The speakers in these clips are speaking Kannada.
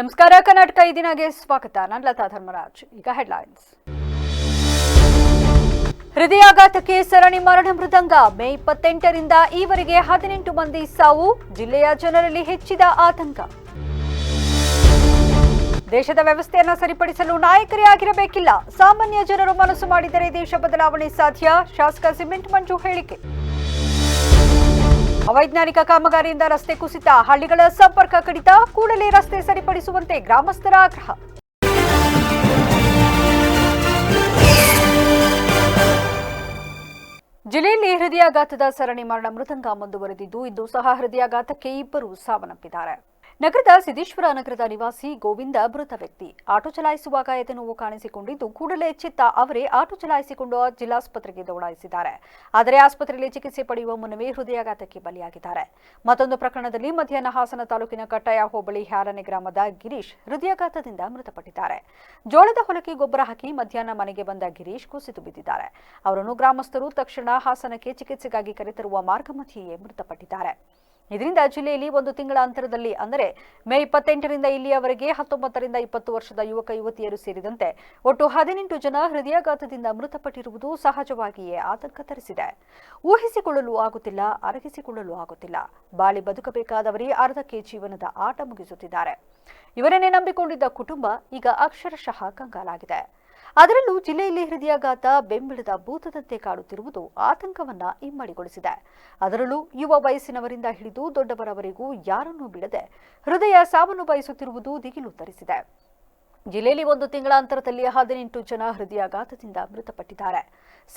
ನಮಸ್ಕಾರ. ಕರ್ನಾಟಕ ಈ ದಿನಗೆ ಸ್ವಾಗತ. ನಾನು ಲತಾ ಧರ್ಮರಾಜ್. ಈಗ ಹೆಡ್ಲೈನ್ಸ್. ಹೃದಯಾಘಾತಕ್ಕೆ ಸರಣಿ ಮರಣ ಮೃದಂಗ. ಮೇ 28ರಿಂದ ಈವರೆಗೆ 18 ಮಂದಿ ಸಾವು. ಜಿಲ್ಲೆಯ ಜನರಲ್ಲಿ ಹೆಚ್ಚಿದ ಆತಂಕ. ದೇಶದ ವ್ಯವಸ್ಥೆಯನ್ನು ಸರಿಪಡಿಸಲು ನಾಯಕರೇ ಆಗಿರಬೇಕಿಲ್ಲ. ಸಾಮಾನ್ಯ ಜನರು ಮನಸ್ಸು ಮಾಡಿದರೆ ದೇಶ ಬದಲಾವಣೆ ಸಾಧ್ಯ. ಶಾಸಕ ಸಿಮೆಂಟ್ ಮಂಜು ಹೇಳಿಕೆ. ಅವೈಜ್ಞಾನಿಕ ಕಾಮಗಾರಿಯಿಂದ ರಸ್ತೆ ಕುಸಿತ. ಹಳ್ಳಿಗಳ ಸಂಪರ್ಕ ಕಡಿತ. ಕೂಡಲೇ ರಸ್ತೆ ಸರಿಪಡಿಸುವಂತೆ ಗ್ರಾಮಸ್ಥರ ಆಗ್ರಹ. ಜಿಲ್ಲೆಯಲ್ಲಿ ಹೃದಯಾಘಾತದ ಸರಣಿ ಮರಣ ಮೃದಂಗ ಮುಂದುವರೆದಿದ್ದು, ಇಂದು ಸಹ ಹೃದಯಾಘಾತಕ್ಕೆ 2 ಸಾವನ್ನಪ್ಪಿದ್ದಾರೆ. ನಗರದ ಸಿದ್ದೇಶ್ವರ ನಗರದ ನಿವಾಸಿ ಗೋವಿಂದ ಮೃತ ವ್ಯಕ್ತಿ. ಆಟೋ ಚಲಾಯಿಸುವಾಗ ಎದೆ ನೋವು ಕಾಣಿಸಿಕೊಂಡಿದ್ದು, ಕೂಡಲೇ ಎಚ್ಚೆತ್ತ ಅವರೇ ಆಟೋ ಚಲಾಯಿಸಿಕೊಂಡು ಜಿಲ್ಲಾಸ್ಪತ್ರೆಗೆ ದೌಡಾಯಿಸಿದ್ದಾರೆ. ಆದರೆ ಆಸ್ಪತ್ರೆಯಲ್ಲಿ ಚಿಕಿತ್ಸೆ ಪಡೆಯುವ ಮುನ್ನವೇ ಹೃದಯಾಘಾತಕ್ಕೆ ಬಲಿಯಾಗಿದ್ದಾರೆ. ಮತ್ತೊಂದು ಪ್ರಕರಣದಲ್ಲಿ ಮಧ್ಯಾಹ್ನ ಹಾಸನ ತಾಲೂಕಿನ ಕಟ್ಟಾಯ ಹೋಬಳಿ ಹ್ಯಾರನೆ ಗ್ರಾಮದ ಗಿರೀಶ್ ಹೃದಯಾಘಾತದಿಂದ ಮೃತಪಟ್ಟಿದ್ದಾರೆ. ಜೋಳದ ಹೊಲಕ್ಕೆ ಗೊಬ್ಬರ ಹಾಕಿ ಮಧ್ಯಾಹ್ನ ಮನೆಗೆ ಬಂದ ಗಿರೀಶ್ ಕುಸಿದು ಬಿದ್ದಿದ್ದಾರೆ. ಅವರನ್ನು ಗ್ರಾಮಸ್ಥರು ತಕ್ಷಣ ಹಾಸನಕ್ಕೆ ಚಿಕಿತ್ಸೆಗಾಗಿ ಕರೆತರುವ ಮಾರ್ಗ ಮಧ್ಯೆಯೇ ಮೃತಪಟ್ಟಿದ್ದಾರೆ. ಇದರಿಂದ ಜಿಲ್ಲೆಯಲ್ಲಿ 1 ತಿಂಗಳ ಅಂತರದಲ್ಲಿ ಅಂದರೆ ಮೇ 28ರಿಂದ ಇಲ್ಲಿಯವರೆಗೆ 19ರಿಂದ 20 ವರ್ಷದ ಯುವಕ ಯುವತಿಯರು ಸೇರಿದಂತೆ ಒಟ್ಟು 18 ಜನ ಹೃದಯಾಘಾತದಿಂದ ಮೃತಪಟ್ಟಿರುವುದು ಸಹಜವಾಗಿಯೇ ಆತಂಕ ತರಿಸಿದೆ. ಊಹಿಸಿಕೊಳ್ಳಲು ಆಗುತ್ತಿಲ್ಲ, ಅರಗಿಸಿಕೊಳ್ಳಲು ಆಗುತ್ತಿಲ್ಲ. ಬಾಳಿ ಬದುಕಬೇಕಾದವರೇ ಅರ್ಧಕ್ಕೆ ಜೀವನದ ಆಟ ಮುಗಿಸುತ್ತಿದ್ದಾರೆ. ಇವರನ್ನೇ ನಂಬಿಕೊಂಡಿದ್ದ ಕುಟುಂಬ ಈಗ ಅಕ್ಷರಶಃ ಕಂಗಾಲಾಗಿದೆ. ಅದರಲ್ಲೂ ಜಿಲ್ಲೆಯಲ್ಲಿ ಹೃದಯಾಘಾತ ಬೆಂಬಿಡದ ಭೂತದಂತೆ ಕಾಡುತ್ತಿರುವುದು ಆತಂಕವನ್ನ ಇಮ್ಮಡಿಗೊಳಿಸಿದೆ. ಅದರಲ್ಲೂ ಯುವ ವಯಸ್ಸಿನವರಿಂದ ಹಿಡಿದು ದೊಡ್ಡವರವರೆಗೂ ಯಾರನ್ನೂ ಬಿಡದೆ ಹೃದಯ ಸಾವನ್ನು ಬಯಸುತ್ತಿರುವುದು ದಿಗಿಲು ತರಿಸಿದೆ. ಜಿಲ್ಲೆಯಲ್ಲಿ 1 ತಿಂಗಳ ಅಂತರದಲ್ಲಿ 18 ಜನ ಹೃದಯಾಘಾತದಿಂದ ಮೃತಪಟ್ಟಿದ್ದಾರೆ.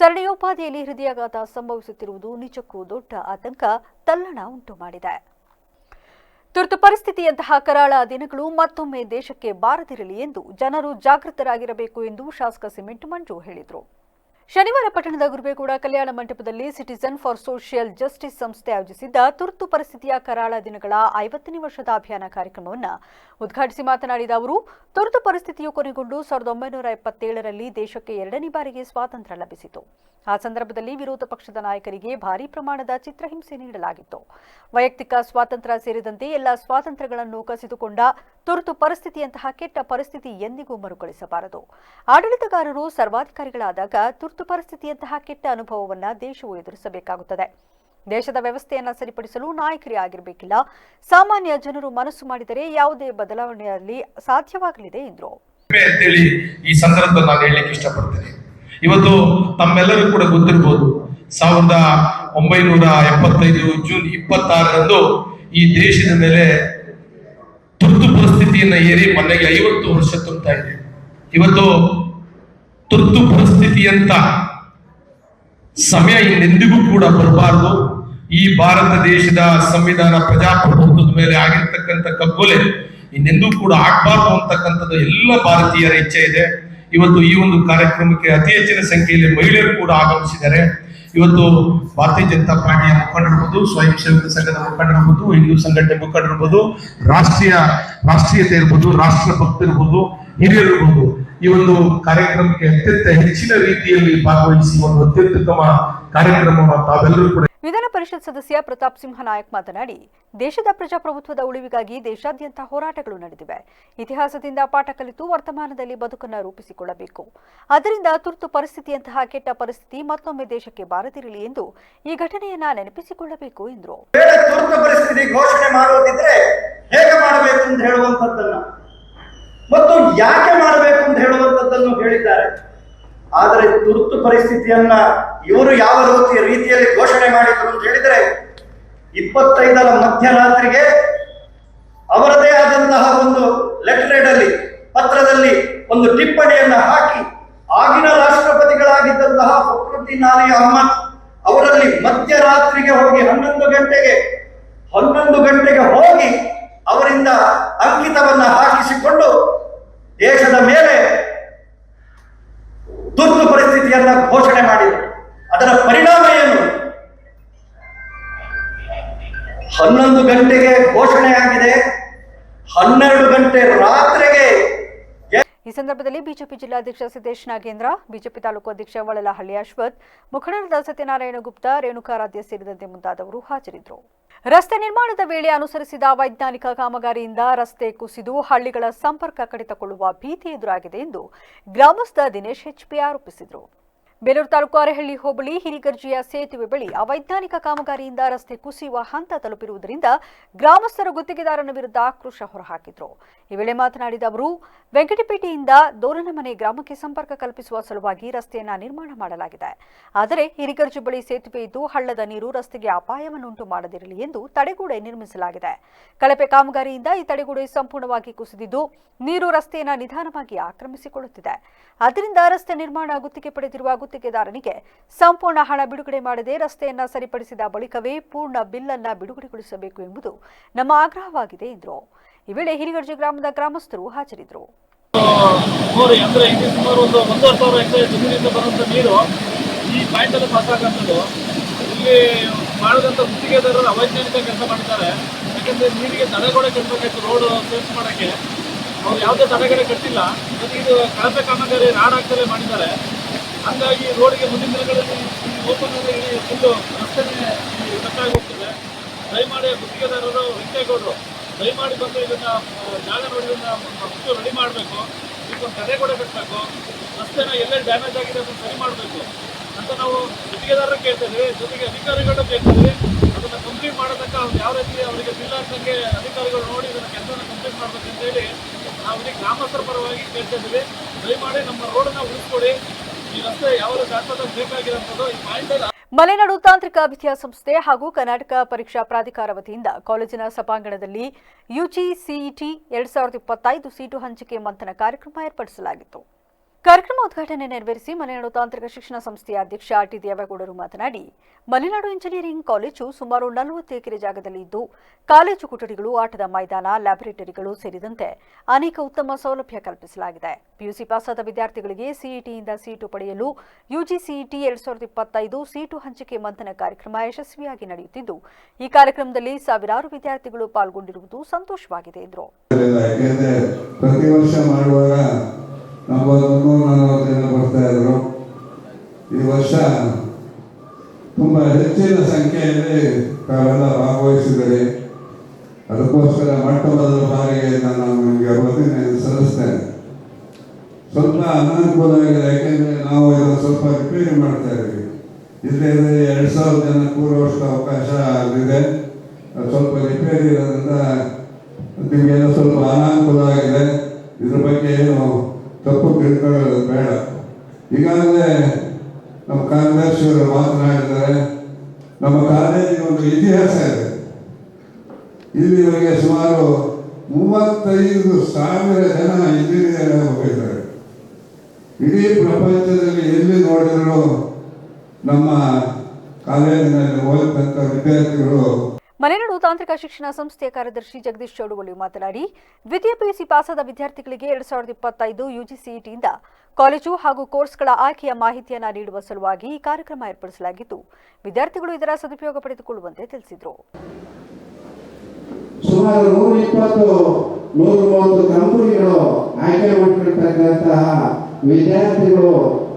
ಸರಣಿಯೋಪಾದಿಯಲ್ಲಿ ಹೃದಯಾಘಾತ ಸಂಭವಿಸುತ್ತಿರುವುದು ನಿಜಕ್ಕೂ ದೊಡ್ಡ ಆತಂಕ, ತಲ್ಲಣ ಉಂಟು ಮಾಡಿದೆ. ತುರ್ತು ಪರಿಸ್ಥಿತಿಯಂತಹ ಕರಾಳ ದಿನಗಳು ಮತ್ತೊಮ್ಮೆ ದೇಶಕ್ಕೆ ಬಾರದಿರಲಿ ಎಂದು ಜನರು ಜಾಗೃತರಾಗಿರಬೇಕು ಎಂದು ಶಾಸಕ ಸಿಮೆಂಟ್ ಮಂಜು ಹೇಳಿದರು. ಶನಿವಾರ ಪಟ್ಟಣದ ಗುರುಬೇಗೌಡ ಕಲ್ಯಾಣ ಮಂಟಪದಲ್ಲಿ ಸಿಟಿಜನ್ ಫಾರ್ ಸೋಷಿಯಲ್ ಜಸ್ಟಿಸ್ ಸಂಸ್ಥೆ ಆಯೋಜಿಸಿದ್ದ ತುರ್ತು ಪರಿಸ್ಥಿತಿಯ ಕರಾಳ ದಿನಗಳ 50ನೇ ವರ್ಷದ ಅಭಿಯಾನ ಕಾರ್ಯಕ್ರಮವನ್ನು ಉದ್ಘಾಟಿಸಿ ಮಾತನಾಡಿದ ಅವರು, ತುರ್ತು ಪರಿಸ್ಥಿತಿಯು ಕೊನೆಗೊಂಡು 1977ರಲ್ಲಿ ದೇಶಕ್ಕೆ 2ನೇ ಬಾರಿಗೆ ಸ್ವಾತಂತ್ರ್ಯ ಲಭಿಸಿತು. ಆ ಸಂದರ್ಭದಲ್ಲಿ ವಿರೋಧ ಪಕ್ಷದ ನಾಯಕರಿಗೆ ಭಾರೀ ಪ್ರಮಾಣದ ಚಿತ್ರಹಿಂಸೆ ನೀಡಲಾಗಿತ್ತು. ವೈಯಕ್ತಿಕ ಸ್ವಾತಂತ್ರ್ಯ ಸೇರಿದಂತೆ ಎಲ್ಲ ಸ್ವಾತಂತ್ರ್ಯಗಳನ್ನು ಕಸಿದುಕೊಂಡ ತುರ್ತು ಪರಿಸ್ಥಿತಿಯಂತಹ ಕೆಟ್ಟ ಪರಿಸ್ಥಿತಿ ಎಂದಿಗೂ ಮರುಕಳಿಸಬಾರದು. ಆಡಳಿತಗಾರರು ಸರ್ವಾಧಿಕಾರಿಗಳಾದಾಗ ತುರ್ತು ಪರಿಸ್ಥಿತಿಯಂತಹ ಕೆಟ್ಟ ಅನುಭವವನ್ನು ದೇಶವು ಎದುರಿಸಬೇಕಾಗುತ್ತದೆ. ದೇಶದ ವ್ಯವಸ್ಥೆಯನ್ನು ಸರಿಪಡಿಸಲು ನಾಯಕರೇ ಆಗಿರಬೇಕಿಲ್ಲ. ಸಾಮಾನ್ಯ ಜನರು ಮನಸ್ಸು ಮಾಡಿದರೆ ಯಾವುದೇ ಬದಲಾವಣೆಯಲ್ಲಿ ಸಾಧ್ಯವಾಗಲಿದೆ ಎಂದರು. ಈ ಸಂದರ್ಭದಲ್ಲಿ ನಾನು ಹೇಳಲಿಕ್ಕೆ ಇಷ್ಟಪಡ್ತೇನೆ. ಇವತ್ತು ತಮ್ಮೆಲ್ಲರೂ ಕೂಡ ಗೊತ್ತಿರಬಹುದು, 1975 ಜೂನ್ 26ರಂದು ಈ ದೇಶದ ಮೇಲೆ ತುರ್ತು ಪರಿಸ್ಥಿತಿಯನ್ನ ಏರಿ ಮೊನ್ನೆಗೆ 50 ವರ್ಷ ತುಂಬುತ್ತಾ ಇದೆ. ಇವತ್ತು ತುರ್ತು ಪರಿಸ್ಥಿತಿಯಂತ ಸಮಯ ಇನ್ನೆಂದಿಗೂ ಕೂಡ ಬರಬಾರದು. ಈ ಭಾರತ ದೇಶದ ಸಂವಿಧಾನ ಪ್ರಜಾಪ್ರಭುತ್ವದ ಮೇಲೆ ಆಗಿರ್ತಕ್ಕಂಥ ಕಗ್ಗೊಲೆ ಇನ್ನೆಂದೂ ಕೂಡ ಆಗ್ಬಾರ್ದು ಅಂತಕ್ಕಂಥದ್ದು ಎಲ್ಲ ಭಾರತೀಯರ ಇಚ್ಛೆ ಇದೆ. ಇವತ್ತು ಈ ಒಂದು ಕಾರ್ಯಕ್ರಮಕ್ಕೆ ಅತಿ ಹೆಚ್ಚಿನ ಸಂಖ್ಯೆಯಲ್ಲಿ ಮಹಿಳೆಯರು ಕೂಡ ಆಗಮಿಸಿದ್ದಾರೆ. ಇವತ್ತು ಭಾರತೀಯ ಜನತಾ ಪಾರ್ಟಿಯ ಮುಖಂಡರಿರ್ಬೋದು, ಸ್ವಯಂ ಸೇವಕ ಸಂಘದ ಮುಖಂಡರಿರ್ಬೋದು, ಹಿಂದೂ ಸಂಘಟನೆ ಮುಖಂಡರಿರ್ಬೋದು, ರಾಷ್ಟ್ರೀಯತೆ ಇರ್ಬೋದು, ರಾಷ್ಟ್ರ ಭಕ್ತರಿರ್ಬೋದು, ಹಿರಿಯರಿರ್ಬೋದು, ಈ ಒಂದು ಕಾರ್ಯಕ್ರಮಕ್ಕೆ ಅತ್ಯಂತ ಹೆಚ್ಚಿನ ರೀತಿಯಲ್ಲಿ ಭಾಗವಹಿಸಿ ಒಂದು ಅತ್ಯುತ್ತಮ ಕಾರ್ಯಕ್ರಮವನ್ನು ತಾವೆಲ್ಲರೂ ಕೂಡ. ವಿಧಾನ ಪರಿಷತ್ ಸದಸ್ಯ ಪ್ರತಾಪ್ ಸಿಂಹ ನಾಯಕ್ ಮಾತನಾಡಿ, ದೇಶದ ಪ್ರಜಾಪ್ರಭುತ್ವದ ಉಳಿವಿಗಾಗಿ ದೇಶಾದ್ಯಂತ ಹೋರಾಟಗಳು ನಡೆದಿವೆ. ಇತಿಹಾಸದಿಂದ ಪಾಠ ಕಲಿತು ವರ್ತಮಾನದಲ್ಲಿ ಬದುಕನ್ನು ರೂಪಿಸಿಕೊಳ್ಳಬೇಕು. ಆದ್ದರಿಂದ ತುರ್ತು ಪರಿಸ್ಥಿತಿಯಂತಹ ಕೆಟ್ಟ ಪರಿಸ್ಥಿತಿ ಮತ್ತೊಮ್ಮೆ ದೇಶಕ್ಕೆ ಬಾರದಿರಲಿ ಎಂದು ಈ ಘಟನೆಯನ್ನ ನೆನಪಿಸಿಕೊಳ್ಳಬೇಕು ಎಂದರು. ತುರ್ತು ಪರಿಸ್ಥಿತಿ ಘೋಷಣೆ ಮಾಡುವುದಿದ್ರೆ ಹೇಗೆ ಮಾಡಬೇಕು ಅಂತ ಹೇಳುವಂತದ್ದನ್ನ ಮತ್ತು ಯಾಕೆ ಮಾಡಬೇಕು ಅಂತ ಹೇಳುವಂತದ್ದನ್ನು ಹೇಳಿದ್ದಾರೆ. ಆದರೆ ತುರ್ತು ಪರಿಸ್ಥಿತಿಯನ್ನ ಇವರು ಯಾವ ರೀತಿಯಲ್ಲಿ ಘೋಷಣೆ ಮಾಡಿದ್ರು ಅಂತ ಹೇಳಿದರೆ, 25ರ ಮಧ್ಯರಾತ್ರಿಗೆ ಅವರದೇ ಆದಂತಹ ಒಂದು ಲೆಟರ್ ಅಲ್ಲಿ ಪತ್ರದಲ್ಲಿ ಒಂದು ಟಿಪ್ಪಣಿಯನ್ನ ಹಾಕಿ ಆಗಿನ ರಾಷ್ಟ್ರಪತಿಗಳಾಗಿದ್ದಂತಹ ಫಕ್ರುದ್ದೀನ್ ಅಲಿ ಅಹ್ಮದ್ ಅವರಲ್ಲಿ ಮಧ್ಯರಾತ್ರಿಗೆ ಹೋಗಿ 11 ಗಂಟೆಗೆ ಹೋಗಿ ಅವರಿಂದ ಅಂಕಿತವನ್ನ ಹಾಕಿಸಿಕೊಂಡು ದೇಶದ ಮೇಲೆ ತುರ್ತು ಪರಿಸ್ಥಿತಿಯನ್ನ ಘೋಷಣೆ ಮಾಡಿದರು. ಅದರ ಪರಿಣಾಮ ಏನು? 11 ಗಂಟೆಗೆ ಘೋಷಣೆ ಆಗಿದೆ, 12 ಗಂಟೆ ರಾತ್ರಿಗೆ ಈ ಸಂದರ್ಭದಲ್ಲಿ ಬಿಜೆಪಿ ಜಿಲ್ಲಾಧ್ಯಕ್ಷ ಸಿದ್ದೇಶ್ ನಾಗೇಂದ್ರ, ಬಿಜೆಪಿ ತಾಲೂಕು ಅಧ್ಯಕ್ಷ ವಳಲಹಳ್ಳಿ ಅಶ್ವಥ್, ಮುಖಂಡರಾದ ಸತ್ಯನಾರಾಯಣ ಗುಪ್ತಾ, ರೇಣುಕಾರಾಧ್ಯ ಸೇರಿದಂತೆ ಮುಂತಾದವರು ಹಾಜರಿದ್ದರು. ರಸ್ತೆ ನಿರ್ಮಾಣದ ವೇಳೆ ಅನುಸರಿಸಿದ ವೈಜ್ಞಾನಿಕ ಕಾಮಗಾರಿಯಿಂದ ರಸ್ತೆ ಕುಸಿದು ಹಳ್ಳಿಗಳ ಸಂಪರ್ಕ ಕಡಿತಗೊಳ್ಳುವ ಭೀತಿ ಎದುರಾಗಿದೆ ಎಂದು ಗ್ರಾಮಸ್ಥ ದಿನೇಶ್ ಹೆಚ್ಪಿ ಆರೋಪಿಸಿದರು. ಬೇಲೂರು ತಾಲೂಕು ಅರೆಹಳ್ಳಿ ಹೋಬಳಿ ಹಿರಿಗರ್ಜಿಯ ಸೇತುವೆ ಬಳಿ ಅವೈಜ್ಞಾನಿಕ ಕಾಮಗಾರಿಯಿಂದ ರಸ್ತೆ ಕುಸಿಯುವ ಹಂತ ತಲುಪಿರುವುದರಿಂದ ಗ್ರಾಮಸ್ಥರ ಗುತ್ತಿಗೆದಾರನ ವಿರುದ್ಧ ಆಕ್ರೋಶ ಹೊರಹಾಕಿದರು. ಈ ವೇಳೆ ಮಾತನಾಡಿದ ಅವರು, ವೆಂಕಟಪೇಟೆಯಿಂದ ದೋರನಮನೆ ಗ್ರಾಮಕ್ಕೆ ಸಂಪರ್ಕ ಕಲ್ಪಿಸುವ ಸಲುವಾಗಿ ರಸ್ತೆಯನ್ನ ನಿರ್ಮಾಣ ಮಾಡಲಾಗಿದೆ. ಆದರೆ ಹಿರಿಗರ್ಜಿ ಬಳಿ ಸೇತುವೆ ಇದ್ದು ಹಳ್ಳದ ನೀರು ರಸ್ತೆಗೆ ಅಪಾಯವನ್ನುಂಟು ಮಾಡದಿರಲಿ ಎಂದು ತಡೆಗೋಡೆ ನಿರ್ಮಿಸಲಾಗಿದೆ. ಕಳಪೆ ಕಾಮಗಾರಿಯಿಂದ ಈ ತಡೆಗೋಡೆ ಸಂಪೂರ್ಣವಾಗಿ ಕುಸಿದಿದ್ದು ನೀರು ರಸ್ತೆಯನ್ನ ನಿಧಾನವಾಗಿ ಆಕ್ರಮಿಸಿಕೊಳ್ಳುತ್ತಿದೆ. ಆದ್ದರಿಂದ ರಸ್ತೆ ನಿರ್ಮಾಣ ಗುತ್ತಿಗೆ ಪಡೆದಿರುವ ಗುತ್ತಿಗೆದಾರನಿಗೆ ಸಂಪೂರ್ಣ ಹಣ ಬಿಡುಗಡೆ ಮಾಡದೆ ರಸ್ತೆಯನ್ನ ಸರಿಪಡಿಸಿದ ಬಳಿಕವೇ ಪೂರ್ಣ ಬಿಲ್ ಅನ್ನ ಬಿಡುಗಡೆಗೊಳಿಸಬೇಕು ಎಂಬುದು ನಮ್ಮ ಆಗ್ರಹವಾಗಿದೆ ಎಂದರು. ಈ ವೇಳೆ ಹಿರಿಗರ್ಜಿ ಗ್ರಾಮದ ಗ್ರಾಮಸ್ಥರು ಹಾಜರಿದ್ದರು. ಅಂದ್ರೆ ಇಲ್ಲಿ ಸುಮಾರು ಒಂದು 1,500 ಎಕರೆ ಜಮೀನಿಂದ ಬರುವಂತ ನೀರು ಈ ಪಾಯಿಂಟ್ ಅಲ್ಲಿ ಪಾಸ್ ಆಗುವಂಥದ್ದು. ಇಲ್ಲಿ ಮಾಡಿದಂತ ಗುತ್ತಿಗೆದಾರರು ಅವೈಜ್ಞಾನಿಕ ಕೆಲಸ ಮಾಡಿದ್ದಾರೆ. ಯಾಕಂದ್ರೆ ನೀರಿಗೆ ತಡೆಗೋಡೆ ಕಟ್ಟಬೇಕಾಯ್ತು ರೋಡ್ ಸೇಫ್ ಮಾಡೋಕ್ಕೆ. ಅವ್ರು ಯಾವುದೇ ತಡೆಗೋಡೆ ಕಟ್ಟಿಲ್ಲ. ಇದು ಕಳಪೆ ಕಾಮಗಾರಿ ರಾಡ್ ಹಾಕ್ತಲೇ ಮಾಡಿದ್ದಾರೆ. ಹಂಗಾಗಿ ರೋಡ್ಗೆ ಮುಂದಿನ ದಿನಗಳಲ್ಲಿ ಓಪನ್ ಫುಲ್ಲು ರಸ್ತೆನೇ ಕಟ್ಟಾಗಿ ಹೋಗ್ತದೆ. ದಯಮಾಡಿ ಗುತ್ತಿಗೆದಾರರು ವೆಂಕಟೇಗೌಡರು ದಯಮಾಡಿ ಬಂದು ಇದನ್ನು ಜಾಗ ನೋಡಿ ಫಸ್ಟು ರೆಡಿ ಮಾಡಬೇಕು. ಇದೊಂದು ತಡೆಗೋಡೆ ಕಟ್ಟಬೇಕು. ರಸ್ತೆನ ಎಲ್ಲೆಲ್ಲಿ ಡ್ಯಾಮೇಜ್ ಆಗಿದೆ ಅದನ್ನು ಸರಿ ಮಾಡಬೇಕು ಅಂತ ನಾವು ಗುತ್ತಿಗೆದಾರರು ಕೇಳ್ತಿದ್ವಿ. ಜೊತೆಗೆ ಅಧಿಕಾರಿಗಳನ್ನ ಕೇಳ್ತಿದ್ವಿ. ಅದನ್ನು ಕಂಪ್ಲೀಟ್ ಮಾಡೋದಕ್ಕೆ ಅವ್ರು ಯಾವ ರೀತಿ ಅವರಿಗೆ ಬಿಲ್ ಹಾಕೋಕ್ಕೆ ಅಧಿಕಾರಿಗಳು ನೋಡಿ ಇದನ್ನು ಕೆಲಸನ ಕಂಪ್ಲೀಟ್ ಮಾಡಬೇಕಂತ ಹೇಳಿ ನಾವು ಇಲ್ಲಿ ಗ್ರಾಮಸ್ಥರ ಪರವಾಗಿ ಕೇಳ್ತಾ ಇದ್ದೀವಿ. ದಯಮಾಡಿ ನಮ್ಮ ರೋಡನ್ನು ಉಳಿಸ್ಕೊಡಿ. ಈ ರಸ್ತೆ ಯಾವ ಶಾಶ್ವತ ಬೇಕಾಗಿರೋಂಥದ್ದು ಈ ಪಾಯಿಂಟ್. ಮಲೆನಾಡು ತಾಂತ್ರಿಕ ವಿದ್ಯಾಸಂಸ್ಥೆ ಹಾಗೂ ಕರ್ನಾಟಕ ಪರೀಕ್ಷಾ ಪ್ರಾಧಿಕಾರ ವತಿಯಿಂದ ಕಾಲೇಜಿನ ಸಭಾಂಗಣದಲ್ಲಿ ಯುಜಿಸಿಇಟಿ 2025 ಸೀಟು ಹಂಚಿಕೆ ಮಂಥನ ಕಾರ್ಯಕ್ರಮ ಏರ್ಪಡಿಸಲಾಗಿತ್ತು. ಕಾರ್ಯಕ್ರಮ ಉದ್ಘಾಟನೆ ನೆರವೇರಿಸಿ ಮಲೆನಾಡು ತಾಂತ್ರಿಕ ಶಿಕ್ಷಣ ಸಂಸ್ಥೆಯ ಅಧ್ಯಕ್ಷ ಟಿ ದೇವೇಗೌಡರು ಮಾತನಾಡಿ, ಮಲೆನಾಡು ಇಂಜಿನಿಯರಿಂಗ್ ಕಾಲೇಜು ಸುಮಾರು 40 ಎಕರೆ ಜಾಗದಲ್ಲಿ ಇದ್ದು ಕಾಲೇಜು ಕೊಠಡಿಗಳು, ಆಟದ ಮೈದಾನ, ಲ್ಯಾಬೊರೇಟರಿಗಳು ಸೇರಿದಂತೆ ಅನೇಕ ಉತ್ತಮ ಸೌಲಭ್ಯ ಕಲ್ಪಿಸಲಾಗಿದೆ. ಪಿಯುಸಿ ಪಾಸಾದ ವಿದ್ಯಾರ್ಥಿಗಳಿಗೆ ಸಿಇಟಿಯಿಂದ ಸೀಟು ಪಡೆಯಲು ಯುಜಿಸಿಇಟಿ 2025 ಸೀಟು ಹಂಚಿಕೆ ಮಂಥನ ಕಾರ್ಯಕ್ರಮ ಯಶಸ್ವಿಯಾಗಿ ನಡೆಯುತ್ತಿದ್ದು, ಈ ಕಾರ್ಯಕ್ರಮದಲ್ಲಿ ಸಾವಿರಾರು ವಿದ್ಯಾರ್ಥಿಗಳು ಪಾಲ್ಗೊಂಡಿರುವುದು ಸಂತೋಷವಾಗಿದೆ ಎಂದರು. ಪ್ರತಿ ವರ್ಷ ಮಾಡುವಾಗ 340 ಜನ ಬರ್ತಾ ಇದ್ರು. ಈ ವರ್ಷ ತುಂಬ ಹೆಚ್ಚಿನ ಸಂಖ್ಯೆಯಲ್ಲಿ ತಾವೆಲ್ಲ ಭಾಗವಹಿಸಿದರೆ ಅದಕ್ಕೋಸ್ಕರ ಮೊಟ್ಟ ಮೊದಲ ಬಾರಿಗೆ ನಾನು ನಿಮಗೆ ಅವತ್ತಿನ ಸಲ್ಲಿಸ್ತೇನೆ. ಸ್ವಲ್ಪ ಅನಾನುಕೂಲ ಆಗಿದೆ. ಯಾಕೆಂದರೆ ನಾವು ಇದನ್ನು ಸ್ವಲ್ಪ ರಿಪೇರಿ ಮಾಡ್ತಾ ಇದ್ದೀವಿ. ಇಲ್ಲದೆ 2,000 ಜನ ಕೂರುವಷ್ಟು ಅವಕಾಶ ಆಗಿದೆ. ಸ್ವಲ್ಪ ರಿಪೇರಿ ಇರೋದ್ರಿಂದ ನಿಮಗೆಲ್ಲ ಸ್ವಲ್ಪ ಅನಾನುಕೂಲ ಆಗಿದೆ. ಇದ್ರ ಬಗ್ಗೆ ಏನು ತಪ್ಪು ತಿಳ್ಕೊಳ್ಳೋದು ಬೇಡ. ಈಗಾಗಲೇ ನಮ್ಮ ಕಾರ್ಯದರ್ಶಿಯವರು ಮಾತನಾಡಿದ್ದಾರೆ. ನಮ್ಮ ಕಾಲೇಜಿಗೆ ಒಂದು ಇತಿಹಾಸ ಇದೆ. ಇಲ್ಲಿವರೆಗೆ ಸುಮಾರು 35,000 ಜನ ಇಂಜಿನಿಯರ್ ಹೋಗಿದ್ದಾರೆ. ಇಡೀ ಪ್ರಪಂಚದಲ್ಲಿ ಎಲ್ಲಿ ನೋಡಿದ್ರು ನಮ್ಮ ಕಾಲೇಜಿನಲ್ಲಿ ಓದಿದಂಥ ವಿದ್ಯಾರ್ಥಿಗಳು. ಮಲೆನಾಡು ತಾಂತ್ರಿಕ ಶಿಕ್ಷಣ ಸಂಸ್ಥೆಯ ಕಾರ್ಯದರ್ಶಿ ಜಗದೀಶ್ ಚೌಡುವಳ್ಳಿ ಮಾತನಾಡಿ, ದ್ವಿತೀಯ ಪಿಯುಸಿ ಪಾಸಾದ ವಿದ್ಯಾರ್ಥಿಗಳಿಗೆ 2025 ಯುಜಿಸಿಇಟಿಯಿಂದ ಕಾಲೇಜು ಹಾಗೂ ಕೋರ್ಸ್ಗಳ ಆಯ್ಕೆಯ ಮಾಹಿತಿಯನ್ನು ನೀಡುವ ಸಲುವಾಗಿ ಈ ಕಾರ್ಯಕ್ರಮ ಏರ್ಪಡಿಸಲಾಗಿದ್ದು, ವಿದ್ಯಾರ್ಥಿಗಳು ಇದರ ಸದುಪಯೋಗ ಪಡೆದುಕೊಳ್ಳುವಂತೆ ತಿಳಿಸಿದರು. ಸುಮಾರು 120-130 ಕಂಪನಿಗಳು ಆಯ್ಕೆ ಮಾಡಿರ್ತಕ್ಕಂತಹ ವಿದ್ಯಾರ್ಥಿಗಳು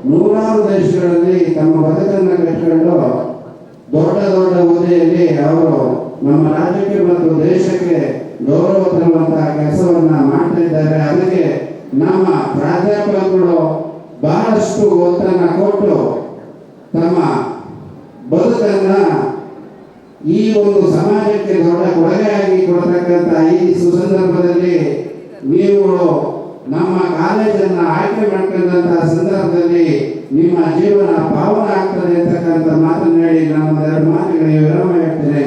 ನೂರಾರು ದೇಶಗಳಲ್ಲಿ ತಮ್ಮ ಬದುಕನ್ನು ಕಟ್ಟಿಕೊಂಡು ದೊಡ್ಡ ದೊಡ್ಡ ಹುದ್ದೆಯಲ್ಲಿ ಅವರು ನಮ್ಮ ರಾಜ್ಯಕ್ಕೆ ಮತ್ತು ದೇಶಕ್ಕೆ ಗೌರವ ತರುವಂತಹ ಕೆಲಸವನ್ನ ಮಾಡ್ತಾ ಇದ್ದಾರೆ. ಅದಕ್ಕೆ ನಮ್ಮ ಪ್ರಾಧ್ಯಾಪಕರು ಬಹಳಷ್ಟು ಒತ್ತನ್ನ ಕೊಟ್ಟು ತಮ್ಮ ಬದುಕನ್ನ ಈ ಒಂದು ಸಮಾಜಕ್ಕೆ ದೊಡ್ಡ ಕೊಡುಗೆಯಾಗಿ ಕೊಡತಕ್ಕಂಥ ಈ ಸುಸಂದರ್ಭದಲ್ಲಿ ನೀವುಗಳು ನಮ್ಮ ಕಾಲೇಜನ್ನು ಆಯ್ಕೆ ಮಾಡ್ಕೊಂಡಂತಹ ಸಂದರ್ಭದಲ್ಲಿ ನಿಮ್ಮ ಜೀವನ ಪಾವನ ಆಗ್ತದೆ ಅಂತಕ್ಕಂಥ ಮಾತನ್ನು ಹೇಳಿ ನಾನು 2 ಮಾತುಗಳಿಗೆ ವಿರಾಮ ಹೇಳ್ತೇನೆ.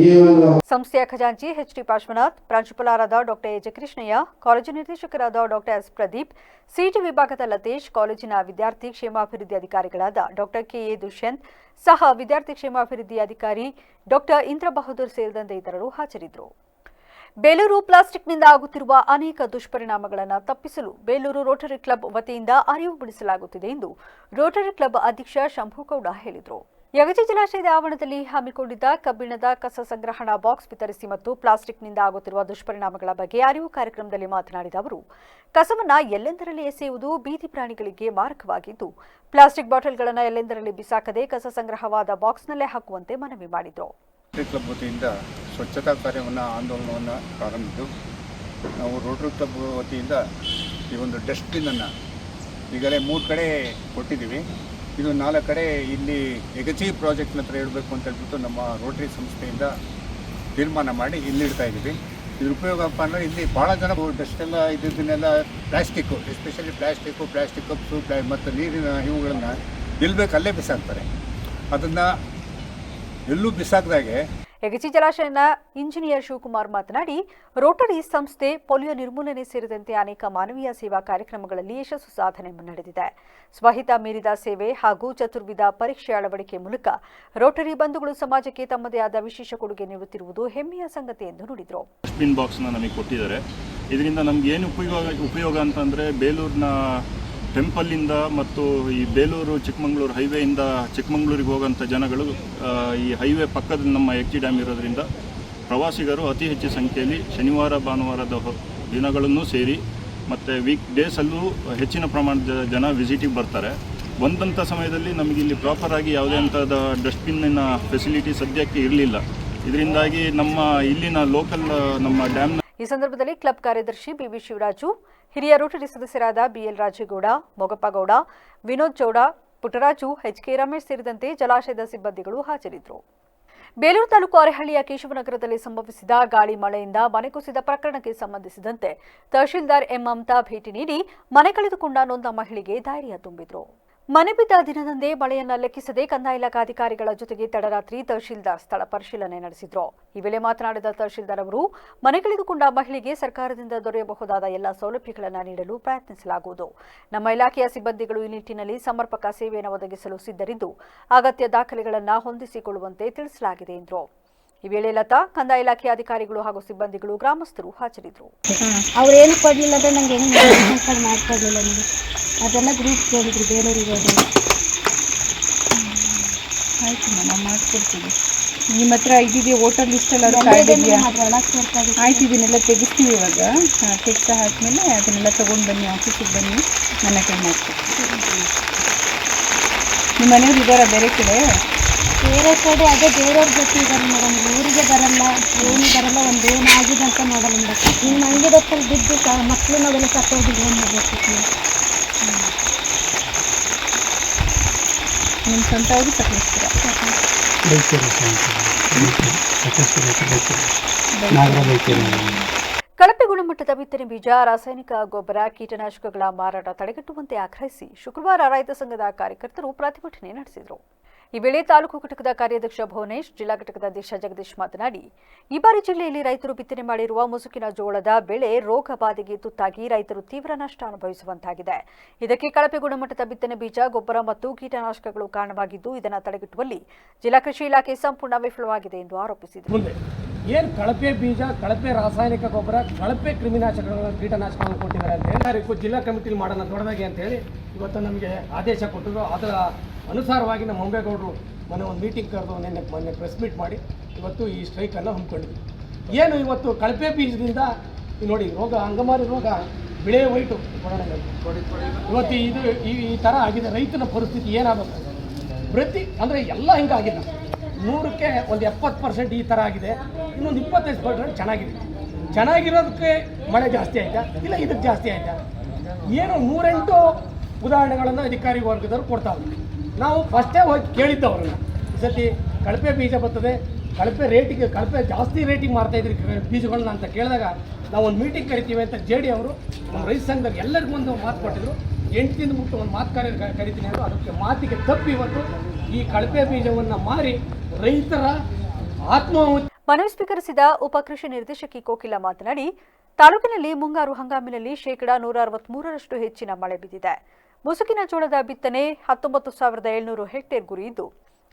ಈ ಒಂದು ಸಂಸ್ಥೆಯ ಖಜಾಂಚಿ ಎಚ್ ಟಿ ಪಾರ್ಶ್ವನಾಥ್, ಪ್ರಾಂಶುಪಾಲರಾದ ಡಾಕ್ಟರ್ ಎ ಜಕೃಷ್ಣಯ್ಯ, ಕಾಲೇಜು ನಿರ್ದೇಶಕರಾದ ಡಾಕ್ಟರ್ ಎಸ್ ಪ್ರದೀಪ್, ಸಿಟಿ ವಿಭಾಗದ ಲತೇಶ್, ಕಾಲೇಜಿನ ವಿದ್ಯಾರ್ಥಿ ಕ್ಷೇಮಾಭಿವೃದ್ಧಿ ಅಧಿಕಾರಿಗಳಾದ ಡಾಕ್ಟರ್ ಕೆ ಎ ದುಷ್ಯಂತ್, ಸಹ ವಿದ್ಯಾರ್ಥಿ ಕ್ಷೇಮಾಭಿವೃದ್ಧಿ ಅಧಿಕಾರಿ ಡಾಕ್ಟರ್ ಇಂದ್ರ ಬಹದ್ದೂರ್ ಸೇರಿದಂತೆ ಇತರರು ಹಾಜರಿದ್ದರು. ಬೇಲೂರು ಪ್ಲಾಸ್ಟಿಕ್ನಿಂದ ಆಗುತ್ತಿರುವ ಅನೇಕ ದುಷ್ಪರಿಣಾಮಗಳನ್ನು ತಪ್ಪಿಸಲು ಬೇಲೂರು ರೋಟರಿ ಕ್ಲಬ್ ವತಿಯಿಂದ ಅರಿವು ಮೂಡಿಸಲಾಗುತ್ತಿದೆ ಎಂದು ರೋಟರಿ ಕ್ಲಬ್ ಅಧ್ಯಕ್ಷ ಶಂಭುಗೌಡ ಹೇಳಿದರು. ಯಗಚಿ ಜಲಾಶಯದ ಆವರಣದಲ್ಲಿ ಹಮ್ಮಿಕೊಂಡಿದ್ದ ಕಬ್ಬಿಣದ ಕಸ ಸಂಗ್ರಹಣಾ ಬಾಕ್ಸ್ ವಿತರಿಸಿ ಮತ್ತು ಪ್ಲಾಸ್ಟಿಕ್ನಿಂದ ಆಗುತ್ತಿರುವ ದುಷ್ಪರಿಣಾಮಗಳ ಬಗ್ಗೆ ಅರಿವು ಕಾರ್ಯಕ್ರಮದಲ್ಲಿ ಮಾತನಾಡಿದ ಅವರು, ಕಸವನ್ನು ಎಲ್ಲೆಂದರಲ್ಲಿ ಎಸೆಯುವುದು ಬೀದಿ ಪ್ರಾಣಿಗಳಿಗೆ ಮಾರಕವಾಗಿದ್ದು, ಪ್ಲಾಸ್ಟಿಕ್ ಬಾಟಲ್ಗಳನ್ನು ಎಲ್ಲೆಂದರಲ್ಲಿ ಬಿಸಾಕದೆ ಕಸ ಸಂಗ್ರಹವಾದ ಬಾಕ್ಸ್ನಲ್ಲೇ ಹಾಕುವಂತೆ ಮನವಿ ಮಾಡಿದರು. ಕ್ಲಬ್ ವತಿಯಿಂದ ಸ್ವಚ್ಛತಾ ಕಾರ್ಯವನ್ನು ಆಂದೋಲನವನ್ನು ಪ್ರಾರಂಭಿಸಿದ್ದು, ನಾವು ರೋಟರಿ ಕ್ಲಬ್ ವತಿಯಿಂದ ಈ ಒಂದು ಡಸ್ಟ್ಬಿನ್ನನ್ನು ಈಗಲೇ 3 ಕಡೆ ಕೊಟ್ಟಿದ್ದೀವಿ. ಇದು 4 ಕಡೆ ಇಲ್ಲಿ ಯಗಚಿ ಪ್ರಾಜೆಕ್ಟ್ನ ಹತ್ರ ಇಡಬೇಕು ಅಂತ ಹೇಳ್ಬಿಟ್ಟು ನಮ್ಮ ರೋಟರಿ ಸಂಸ್ಥೆಯಿಂದ ತೀರ್ಮಾನ ಮಾಡಿ ಇಲ್ಲಿಡ್ತಾ ಇದ್ದೀವಿ. ಇದ್ರ ಉಪಯೋಗಪ್ಪ ಅಂದರೆ ಇಲ್ಲಿ ಭಾಳ ಜನ ಡಸ್ಟೆಲ್ಲ ಇದನ್ನೆಲ್ಲ ಪ್ಲಾಸ್ಟಿಕ್ಕು, ಎಸ್ಪೆಷಲಿ ಪ್ಲಾಸ್ಟಿಕ್ ಕಪ್ಸು ಮತ್ತು ನೀರಿನ ಇವುಗಳನ್ನು ಎಲ್ಲಿ ಬೇಕು ಅಲ್ಲೇ ಬಿಸಾಕ್ತಾರೆ. ಅದನ್ನು ಎಲ್ಲೂ ಬಿಸಾಕ್ದಾಗೆ ಯಗಚಿ ಜಲಾಶಯನ ಇಂಜಿನಿಯರ್ ಶಿವಕುಮಾರ್ ಮಾತನಾಡಿ, ರೋಟರಿ ಸಂಸ್ಥೆ ಪೋಲಿಯೋ ನಿರ್ಮೂಲನೆ ಸೇರಿದಂತೆ ಅನೇಕ ಮಾನವೀಯ ಸೇವಾ ಕಾರ್ಯಕ್ರಮಗಳಲ್ಲಿ ಯಶಸ್ಸು ಸಾಧನೆ ನಡೆದಿದೆ. ಸ್ವಹಿತ ಮೀರಿದ ಸೇವೆ ಹಾಗೂ ಚತುರ್ವಿಧ ಪರೀಕ್ಷೆ ಅಳವಡಿಕೆ ಮೂಲಕ ರೋಟರಿ ಬಂಧುಗಳು ಸಮಾಜಕ್ಕೆ ತಮ್ಮದೇ ಆದ ವಿಶೇಷ ಕೊಡುಗೆ ನೀಡುತ್ತಿರುವುದು ಹೆಮ್ಮೆಯ ಸಂಗತಿ ಎಂದು ನುಡಿದರು. ಡಸ್ಟ್ಬಿನ್ ಬಾಕ್ಸ್ನ ನಮಗೆ ಕೊಟ್ಟಿದ್ದಾರೆ. ಇದರಿಂದ ನಮ್ಗೆ ಏನು ಉಪಯೋಗ ಅಂತಂದರೆ, ಬೇಲೂರಿನ ಟೆಂಪಲ್ಲಿಂದ ಮತ್ತು ಈ ಬೇಲೂರು ಚಿಕ್ಕಮಗಳೂರು ಹೈವೇಯಿಂದ ಚಿಕ್ಕಮಗಳೂರಿಗೆ ಹೋಗೋಂಥ ಜನಗಳು ಈ ಹೈವೇ ಪಕ್ಕದಲ್ಲಿ ನಮ್ಮ ಯಗಚಿ ಡ್ಯಾಮ್ ಇರೋದ್ರಿಂದ ಪ್ರವಾಸಿಗರು ಅತಿ ಹೆಚ್ಚು ಸಂಖ್ಯೆಯಲ್ಲಿ ಶನಿವಾರ ಭಾನುವಾರದ ದಿನಗಳನ್ನು ಸೇರಿ ಮತ್ತು ವೀಕ್ ಡೇಸಲ್ಲೂ ಹೆಚ್ಚಿನ ಪ್ರಮಾಣದ ಜನ ವಿಸಿಟಿಗೆ ಬರ್ತಾರೆ. ಬಂದಂಥ ಸಮಯದಲ್ಲಿ ನಮಗೆ ಇಲ್ಲಿ ಪ್ರಾಪರಾಗಿ ಯಾವುದೇ ಅಂಥದ್ದು ಡಸ್ಟ್ಬಿನ್ನಿನ ಫೆಸಿಲಿಟಿ ಸದ್ಯಕ್ಕೆ ಇರಲಿಲ್ಲ. ಇದರಿಂದಾಗಿ ನಮ್ಮ ಇಲ್ಲಿನ ಲೋಕಲ್ ನಮ್ಮ ಡ್ಯಾಮ್ನ ಈ ಸಂದರ್ಭದಲ್ಲಿ ಕ್ಲಬ್ ಕಾರ್ಯದರ್ಶಿ ಬಿವಿ ಶಿವರಾಜು, ಹಿರಿಯ ರೋಟರಿ ಸದಸ್ಯರಾದ ಬಿಎಲ್ ರಾಜೇಗೌಡ, ಮೊಗಪ್ಪಗೌಡ, ವಿನೋದ್ ಚೌಡ, ಪುಟ್ಟರಾಜು, ಎಚ್ಕೆ ರಮೇಶ್ ಸೇರಿದಂತೆ ಜಲಾಶಯದ ಸಿಬ್ಬಂದಿಗಳು ಹಾಜರಿದ್ದರು. ಬೇಲೂರು ತಾಲೂಕು ಅರೆಹಳ್ಳಿಯ ಕೇಶವನಗರದಲ್ಲಿ ಸಂಭವಿಸಿದ ಗಾಳಿ ಮಳೆಯಿಂದ ಮನೆ ಕುಸಿದ ಪ್ರಕರಣಕ್ಕೆ ಸಂಬಂಧಿಸಿದಂತೆ ತಹಶೀಲ್ದಾರ್ ಎಂ ಮಮತಾ ಭೇಟಿ ನೀಡಿ ಮನೆ ಕಳೆದುಕೊಂಡ ನೊಂದ ಮಹಿಳೆಗೆ ಧೈರ್ಯ ತುಂಬಿದರು. ಮನೆ ಬಿದ್ದ ದಿನದಂದೇ ಮಳೆಯನ್ನ ಲೆಕ್ಕಿಸದೆ ಕಂದಾಯ ಇಲಾಖಾ ಅಧಿಕಾರಿಗಳ ಜೊತೆಗೆ ತಡರಾತ್ರಿ ತಹಶೀಲ್ದಾರ್ ಸ್ಥಳ ಪರಿಶೀಲನೆ ನಡೆಸಿದ್ರು. ಈ ವೇಳೆ ಮಾತನಾಡಿದ ತಹಶೀಲ್ದಾರ್ ಅವರು, ಮನೆ ಕಳೆದುಕೊಂಡ ಮಹಿಳೆಗೆ ಸರ್ಕಾರದಿಂದ ದೊರೆಯಬಹುದಾದ ಎಲ್ಲ ಸೌಲಭ್ಯಗಳನ್ನು ನೀಡಲು ಪ್ರಯತ್ನಿಸಲಾಗುವುದು. ನಮ್ಮ ಇಲಾಖೆಯ ಸಿಬ್ಬಂದಿಗಳು ಈ ನಿಟ್ಟಿನಲ್ಲಿ ಸಮರ್ಪಕ ಸೇವೆಯನ್ನು ಒದಗಿಸಲು ಸಿದ್ಧರಿದ್ದು, ಅಗತ್ಯ ದಾಖಲೆಗಳನ್ನು ಹೊಂದಿಸಿಕೊಳ್ಳುವಂತೆ ತಿಳಿಸಲಾಗಿದೆ ಎಂದರು. ಈ ವೇಳೆ ಲತಾ, ಕಂದಾಯ ಇಲಾಖೆ ಅಧಿಕಾರಿಗಳು ಹಾಗೂ ಸಿಬ್ಬಂದಿಗಳು, ಗ್ರಾಮಸ್ಥರು ಹಾಜರಿದ್ದರು. ಅವ್ರೇನು ಕೊಡಲಿಲ್ಲ ಅಂದ್ರೆ ನಂಗೆ ಹೆಂಗೆ ಮಾಡ್ಕೊಡ್ಲಿಲ್ಲ ನನಗೆ, ಅದೆಲ್ಲ ಗ್ರೂಪ್ ಕೇಳಿದ್ರು ಬೇರೆಯವ್ರಿಗೆ ಹೋದ್ರೆ. ಆಯ್ತು ನಾವು ಮಾಡಿಕೊಡ್ತೀವಿ. ನಿಮ್ಮ ಹತ್ರ ಇದೆಯಾ ವೋಟರ್ ಲಿಸ್ಟೆಲ್ಲ ಕಾಯ್ದಿದೆಯಾ? ಆಯ್ತು, ಇದನ್ನೆಲ್ಲ ತೆಗಿಸ್ತೀವಿ ಇವಾಗ. ತೆಗ್ಸ ಹಾಕಿದ್ಮೇಲೆ ಅದನ್ನೆಲ್ಲ ತೊಗೊಂಡು ಬನ್ನಿ, ಆಫೀಸಿಗೆ ಬನ್ನಿ, ನನ್ನ ಕೈ ಮಾಡಿಕೊಡ್ತೀವಿ. ನಿಮ್ಮ ಮನೆಯವ್ರು ಇದ್ದಾರಾ ಬೇರೆ ಕಡೆ? ಬೇರೆ ಕಡೆ ಅದೇ ಬೇರೆಯವ್ರ ಜೊತೆ ಇದ್ದಾರೆ ಮೇಡಮ್. ಊರಿಗೆ ಬರಲ್ಲ, ಏನು ಬರಲ್ಲ, ಒಂದು ಏನು ಆಗಿದೆ ಅಂತ ನೋಡಲ್ಲ ಮೇಡಮ್. ನಿಮ್ಮ ಮಂಡಿ ಬಸ್ಸಲ್ಲಿ ಬಿದ್ದು ಮಕ್ಕಳು ನಾವೆಲ್ಲ ಸತ್ತೋಗಿದ್ದು ಏನು ಮಾಡಬೇಕು? ನಿಮ್ಮ ಸ್ವಂತ ಅವರು ಸಕಲೇಶ್ವರ. ಕಳಪೆ ಗುಣಮಟ್ಟದ ಬಿತ್ತನೆ ಬೀಜ, ರಾಸಾಯನಿಕ ಗೊಬ್ಬರ, ಕೀಟನಾಶಕಗಳ ಮಾರಾಟ ತಡೆಗಟ್ಟುವಂತೆ ಆಗ್ರಹಿಸಿ ಶುಕ್ರವಾರ ರೈತ ಸಂಘದ ಕಾರ್ಯಕರ್ತರು ಪ್ರತಿಭಟನೆ ನಡೆಸಿದರು. ಈ ವೇಳೆ ತಾಲೂಕು ಘಟಕದ ಕಾರ್ಯಾಧ್ಯಕ್ಷ ಭುವನೇಶ್, ಜಿಲ್ಲಾ ಘಟಕದ ಅಧ್ಯಕ್ಷ ಜಗದೀಶ್ ಮಾತನಾಡಿ, ಈ ಬಾರಿ ಜಿಲ್ಲೆಯಲ್ಲಿ ರೈತರು ಬಿತ್ತನೆ ಮಾಡಿರುವ ಮುಸುಕಿನ ಜೋಳದ ಬೆಳೆ ರೋಗ ಬಾಧೆಗೆ ತುತ್ತಾಗಿ ರೈತರು ತೀವ್ರ ನಷ್ಟ ಅನುಭವಿಸುವಂತಾಗಿದೆ. ಇದಕ್ಕೆ ಕಳಪೆ ಗುಣಮಟ್ಟದ ಬಿತ್ತನೆ ಬೀಜ, ಗೊಬ್ಬರ ಮತ್ತು ಕೀಟನಾಶಕಗಳು ಕಾರಣವಾಗಿದ್ದು, ಇದನ್ನು ತಡೆಗಟ್ಟುವಲ್ಲಿ ಜಿಲ್ಲಾ ಕೃಷಿ ಇಲಾಖೆ ಸಂಪೂರ್ಣ ವಿಫಲವಾಗಿದೆ ಎಂದು ಆರೋಪಿಸಿದರು. ಏನು ಕಳಪೆ ಬೀಜ, ಕಳಪೆ ರಾಸಾಯನಿಕ ಗೊಬ್ಬರ, ಕಳಪೆ ಕ್ರಿಮಿನಾಶಕಗಳನ್ನು, ಕೀಟನಾಶಕಗಳನ್ನು ಕೊಟ್ಟಿದ್ದಾರೆ ಅಂತ ಹೇಳಿ ಜಿಲ್ಲಾ ಕಮಿಟಿಲಿ ಮಾಡೋಣ ದೊಡ್ಡದಾಗಿ ಅಂತೇಳಿ ಇವತ್ತು ನಮಗೆ ಆದೇಶ ಕೊಟ್ಟರು. ಅದರ ಅನುಸಾರವಾಗಿ ನಮ್ಮ ಅಂಬೇಗೌಡರು ಮೊನ್ನೆ ಒಂದು ಮೀಟಿಂಗ್ ಕರೆದು ಮೊನ್ನೆ ಪ್ರೆಸ್ ಮೀಟ್ ಮಾಡಿ ಇವತ್ತು ಈ ಸ್ಟ್ರೈಕನ್ನು ಹಮ್ಮಿಕೊಂಡಿದ್ವಿ. ಏನು ಇವತ್ತು ಕಳಪೆ ಬೀಜದಿಂದ ನೋಡಿ ರೋಗ, ಅಂಗಮಾರಿ ರೋಗ, ಬಿಳೆ ವೈಟು ಇವತ್ತು ಇದು ಈ ಥರ ಆಗಿದೆ. ರೈತನ ಪರಿಸ್ಥಿತಿ ಏನಾಗಬೇಕು? ಅಂದರೆ ಎಲ್ಲ ಹಿಂಗಾಗಿಲ್ಲ. 100ಕ್ಕೆ ಒಂದು 70% ಈ ಥರ ಆಗಿದೆ. ಇನ್ನೊಂದು 25% ಚೆನ್ನಾಗಿರೋದಕ್ಕೆ ಮಳೆ ಜಾಸ್ತಿ ಆಯ್ತಾ ಇಲ್ಲ ಇದಕ್ಕೆ ಜಾಸ್ತಿ ಆಯ್ತಾ? ಏನು 108 ಉದಾಹರಣೆಗಳನ್ನು ಅಧಿಕಾರಿ ವರ್ಗದವರು ಕೊಡ್ತಾವೆ. ನಾವು ಫಸ್ಟೇ ಹೋಗಿ ಕೇಳಿದ್ದು ಅವ್ರನ್ನ, ಈ ಸತಿ ಕಳಪೆ ಬೀಜ ಬರ್ತದೆ, ಕಳಪೆ ಜಾಸ್ತಿ ರೇಟಿಗೆ ಮಾರ್ತಾಯಿದ್ರಿ ಬೀಜಗಳನ್ನ ಅಂತ ಕೇಳಿದಾಗ ನಾವು ಒಂದು ಮೀಟಿಂಗ್ ಕರಿತೀವಿ ಅಂತ JD ಅವರು ನಮ್ಮ ರೈತ ಸಂಘದಾಗ ಎಲ್ಲರಿಗೂ ಒಂದು ಮಾತು ಕೊಟ್ಟಿದ್ರು. 8 ದಿನ ಬಿಟ್ಟು ಒಂದು ಮಾತು ಕರಿತೀನಿ ಅಂತ. ಅದಕ್ಕೆ ಮಾತಿಗೆ ತಪ್ಪಿ ಇವತ್ತು ಈ ಕಳಪೆ ಬೀಜವನ್ನು ಮಾರಿ ರೈತರ ಆತ್ಮಾಹುತಿ. ಮನವಿ ಸ್ವೀಕರಿಸಿದ ಉಪ ಕೃಷಿ ನಿರ್ದೇಶಕಿ ಕೋಕಿಲ ಮಾತನಾಡಿ, ತಾಲೂಕಿನಲ್ಲಿ ಮುಂಗಾರು ಹಂಗಾಮಿನಲ್ಲಿ 163% ಹೆಚ್ಚಿನ ಮಳೆ ಬಿದ್ದಿದೆ. ಮುಸುಕಿನ ಜೋಳದ ಬಿತ್ತನೆ 19,700 ಹೆಕ್ಟೇರ್ ಗುರಿ ಇದ್ದು,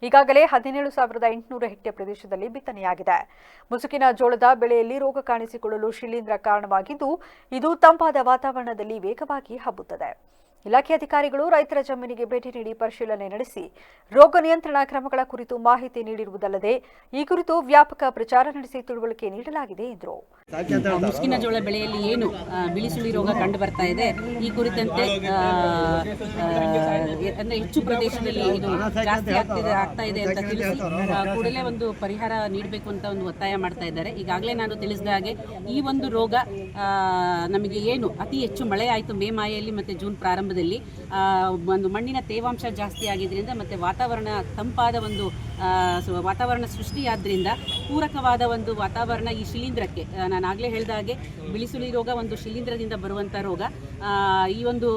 ಈಗಾಗಲೇ 17,800 ಹೆಕ್ಟೇರ್ ಪ್ರದೇಶದಲ್ಲಿ ಬಿತ್ತನೆಯಾಗಿದೆ. ಮುಸುಕಿನ ಜೋಳದ ಬೆಳೆಯಲ್ಲಿ ರೋಗ ಕಾಣಿಸಿಕೊಳ್ಳಲು ಶಿಲೀಂಧ್ರ ಕಾರಣವಾಗಿದ್ದು, ಇದು ತಂಪಾದ ವಾತಾವರಣದಲ್ಲಿ ವೇಗವಾಗಿ ಹಬ್ಬುತ್ತದೆ. ಇಲಾಖೆ ಅಧಿಕಾರಿಗಳು ರೈತರ ಜಮೀನಿಗೆ ಭೇಟಿ ನೀಡಿ ಪರಿಶೀಲನೆ ನಡೆಸಿ ರೋಗ ನಿಯಂತ್ರಣ ಕ್ರಮಗಳ ಕುರಿತು ಮಾಹಿತಿ ನೀಡಿರುವುದಲ್ಲದೆ ಈ ಕುರಿತು ವ್ಯಾಪಕ ಪ್ರಚಾರ ನಡೆಸಿ ತಿಳುವಳಿಕೆ ನೀಡಲಾಗಿದೆ ಎಂದರು. ಮುಸ್ಕಿನ ಜೋಳ ಬೆಳೆಯಲ್ಲಿ ಏನು ಬಿಳಿಸುಳಿ ರೋಗ ಕಂಡು ಬರ್ತಾ ಇದೆ, ಈ ಕುರಿತಂತೆ ಅಂದ್ರೆ ಹೆಚ್ಚು ಪ್ರದೇಶದಲ್ಲಿ ಇದು ಜಾಸ್ತಿ ಆಗ್ತಾ ಇದೆ ಅಂತ ತಿಳಿಸಿ ಕೂಡಲೇ ಒಂದು ಪರಿಹಾರ ನೀಡಬೇಕು ಅಂತ ಒಂದು ಒತ್ತಾಯ ಮಾಡ್ತಾ ಇದ್ದಾರೆ. ಈಗಾಗಲೇ ನಾನು ತಿಳಿಸಿದ ಹಾಗೆ ಈ ಒಂದು ರೋಗ ನಮಗೆ ಏನು ಅತಿ ಹೆಚ್ಚು ಮಳೆ ಆಯಿತು ಮೇ ಮಾಹೆಯಲ್ಲಿ ಮತ್ತು ಜೂನ್ ಪ್ರಾರಂಭದಲ್ಲಿ ಒಂದು ಮಣ್ಣಿನ ತೇವಾಂಶ ಜಾಸ್ತಿ ಆಗಿದ್ದರಿಂದ ಮತ್ತು ವಾತಾವರಣ ತಂಪಾದ ಒಂದು ವಾತಾವರಣ ಸೃಷ್ಟಿಯಾದ್ರಿಂದ ಪೂರಕವಾದ ಒಂದು ವಾತಾವರಣ ಈ ಶಿಲೀಂಧ್ರಕ್ಕೆ, ನಾನು ಆಗಲೇ ಹೇಳಿದ ಹಾಗೆ ಬಿಳಿಸುಳಿ ರೋಗ ಒಂದು ಶಿಲೀಂಧ್ರದಿಂದ ಬರುವಂಥ ರೋಗ. ಈ ಒಂದು